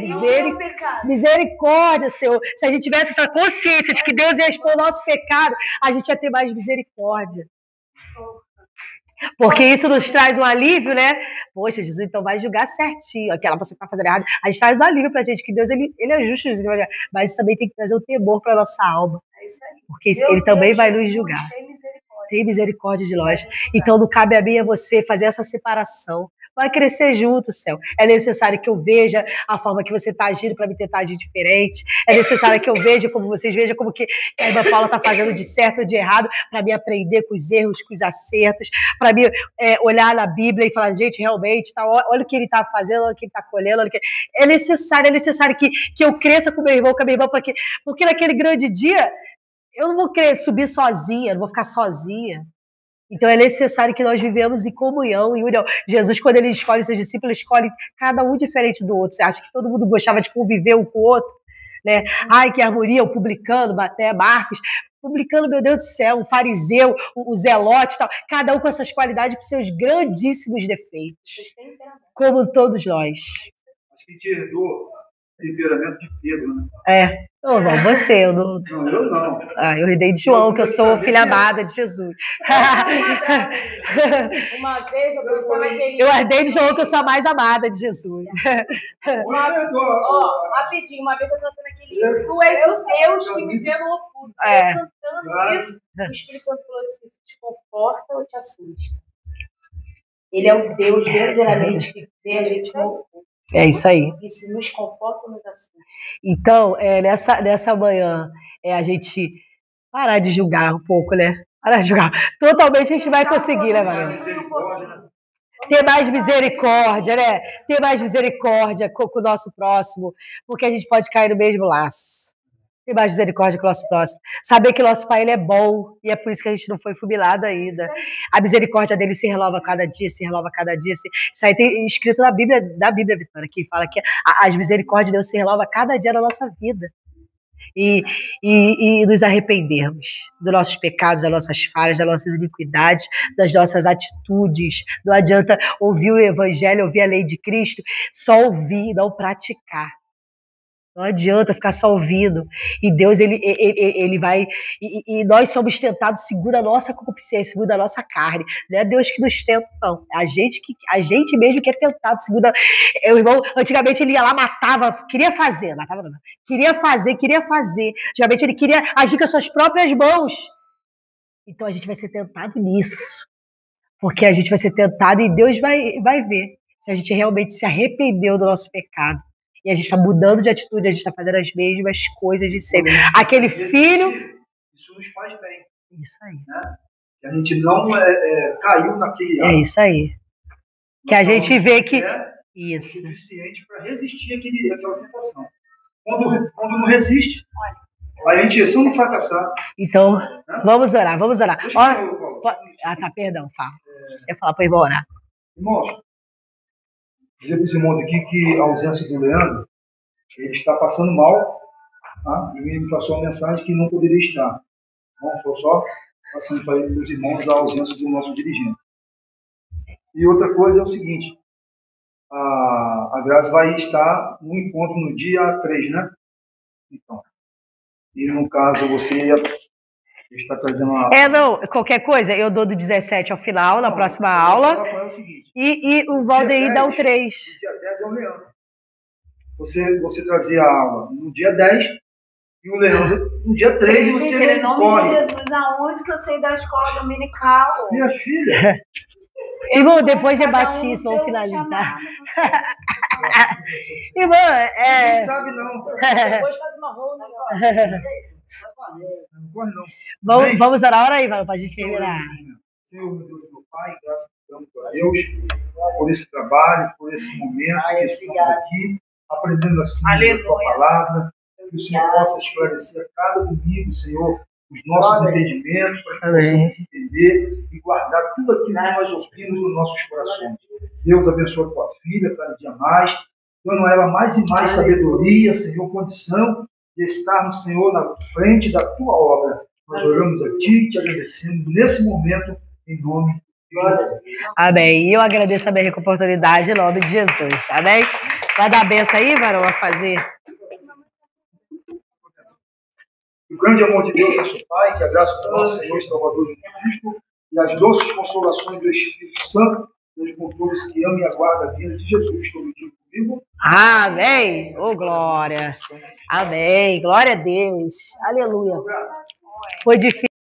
Misericórdia, Senhor. Se a gente tivesse essa consciência de que Deus ia expor o nosso pecado, a gente ia ter mais misericórdia. Porque isso nos traz um alívio, né? Poxa, Jesus então vai julgar certinho. Aquela pessoa que está fazendo errado. A gente traz um alívio pra gente, que Deus ele é justo, mas isso também tem que trazer o temor para nossa alma. Porque ele também vai nos julgar. Tem misericórdia de nós. Então não cabe a mim e a você fazer essa separação. Vai crescer junto, céu. É necessário que eu veja a forma que você está agindo para me tentar agir diferente. É necessário que eu veja como vocês vejam como que a irmã Paula está fazendo de certo ou de errado, para me aprender com os erros, com os acertos, para me olhar na Bíblia e falar, gente, realmente, olha o que ele está fazendo, olha o que ele está colhendo. É necessário que eu cresça com meu irmão, com a minha irmã, porque naquele grande dia eu não vou querer subir sozinha, não vou ficar sozinha. Então é necessário que nós vivemos em comunhão, em união. Jesus, quando ele escolhe seus discípulos, escolhe cada um diferente do outro. Você acha que todo mundo gostava de conviver um com o outro? Né? Ai, que harmonia, o publicano, até Marcos. Publicano, meu Deus do céu, o fariseu, o zelote e tal. Cada um com as suas qualidades, com seus grandíssimos defeitos. Como todos nós. Acho que te herdou o temperamento de Pedro, né? Não, irmão, você, eu não. Não, eu não. Eu herdei de João, que eu sou filha amada de Jesus. Uma vez eu perguntava aquele. Eu herdei de João, que eu sou a mais amada de Jesus. Rapidinho, uma vez eu cantando aquele. Tu és o Deus que me vê no oculto. Eu cantando isso, o Espírito Santo falou assim: isso te conforta ou te assusta? Ele é o Deus verdadeiramente que vê a gente no oculto. É isso aí. Isso nos conforta ou nos assusta. Então, nessa manhã, a gente parar de julgar um pouco, né? Parar de julgar. Totalmente a gente vai conseguir, né, Maria? Ter mais misericórdia, né? Ter mais misericórdia com o nosso próximo, porque a gente pode cair no mesmo laço. Ter mais misericórdia com o nosso próximo. Saber que o nosso Pai ele é bom, e é por isso que a gente não foi fubilado ainda. A misericórdia dele se renova cada dia, se renova cada dia. Isso aí tem escrito na Bíblia, Vitória, que fala que as misericórdias de Deus se renova cada dia na nossa vida. E nos arrependermos dos nossos pecados, das nossas falhas, das nossas iniquidades, das nossas atitudes. Não adianta ouvir o Evangelho, ouvir a lei de Cristo, só ouvir e não praticar. Não adianta ficar só ouvindo. E Deus, ele vai... E nós somos tentados segundo a nossa concupiscência, segundo a nossa carne. Não é Deus que nos tenta, não. É a gente mesmo que é tentado segundo... O irmão, antigamente, ele ia lá, matava, queria fazer. Queria fazer. Antigamente, ele queria agir com as suas próprias mãos. Então, a gente vai ser tentado nisso. Porque a gente vai ser tentado e Deus vai ver se a gente realmente se arrependeu do nosso pecado. E a gente está mudando de atitude, a gente está fazendo as mesmas coisas de sempre. Aquele filho... Isso nos faz bem. Isso aí. Né? Que a gente não caiu naquele... É isso aí. Que a gente vê que... É suficiente para resistir àquela tentação. Quando não resiste, a intenção não fracassar. Então, vamos orar, vamos orar. Deixa Ó, eu falar, Paulo. tá, perdão, fala. Eu ia falar para o irmão orar. Irmãos, dizer para os irmãos aqui que a ausência do Leandro, ele está passando mal, tá? E ele me passou uma mensagem que não poderia estar. Então, estou só passando para ele, os irmãos, a ausência do nosso dirigente. E outra coisa é o seguinte, a Graça vai estar no encontro no dia 3, né? Então, e no caso você está trazendo uma... Não, qualquer coisa, eu dou do 17 ao final, na próxima aula, e o Valdeir dá o 3. No dia 10 é o Leandro. Você trazia a aula no dia 10 e o Leandro no dia 3 e você Em não nome corre. de Jesus, aonde que eu sei da escola dominical? Minha filha... Irmão, depois de batismo, vamos finalizar. Irmão, Não sabe não. Depois faz uma rola. Não corre não. Vamos orar aí, para a gente terminar. Senhor, meu Deus, meu Pai, graças a Deus por esse trabalho, por esse momento que estamos aqui, aprendendo assim a tua palavra, que o Senhor possa esclarecer cada domingo, Senhor, os nossos entendimentos, para que possamos entender e guardar tudo aquilo que nós ouvimos nos nossos corações. Deus abençoe a tua filha cada dia mais, dando a ela mais e mais sabedoria, Senhor, condição de estarmos, Senhor, na frente da tua obra. Nós oramos a ti, te agradecendo nesse momento, em nome de Jesus. Amém. E eu agradeço a minha oportunidade em nome de Jesus. Amém? Vai dar a benção aí, varão, a fazer. O grande amor de Deus, nosso Pai, que a graça do nosso Senhor e Salvador Jesus Cristo e as doces consolações do Espírito Santo sejam com todos que amam e aguardam a vinda de Jesus todo dia comigo. Amém. Ô, glória. Amém. Glória a Deus. Aleluia. Foi difícil.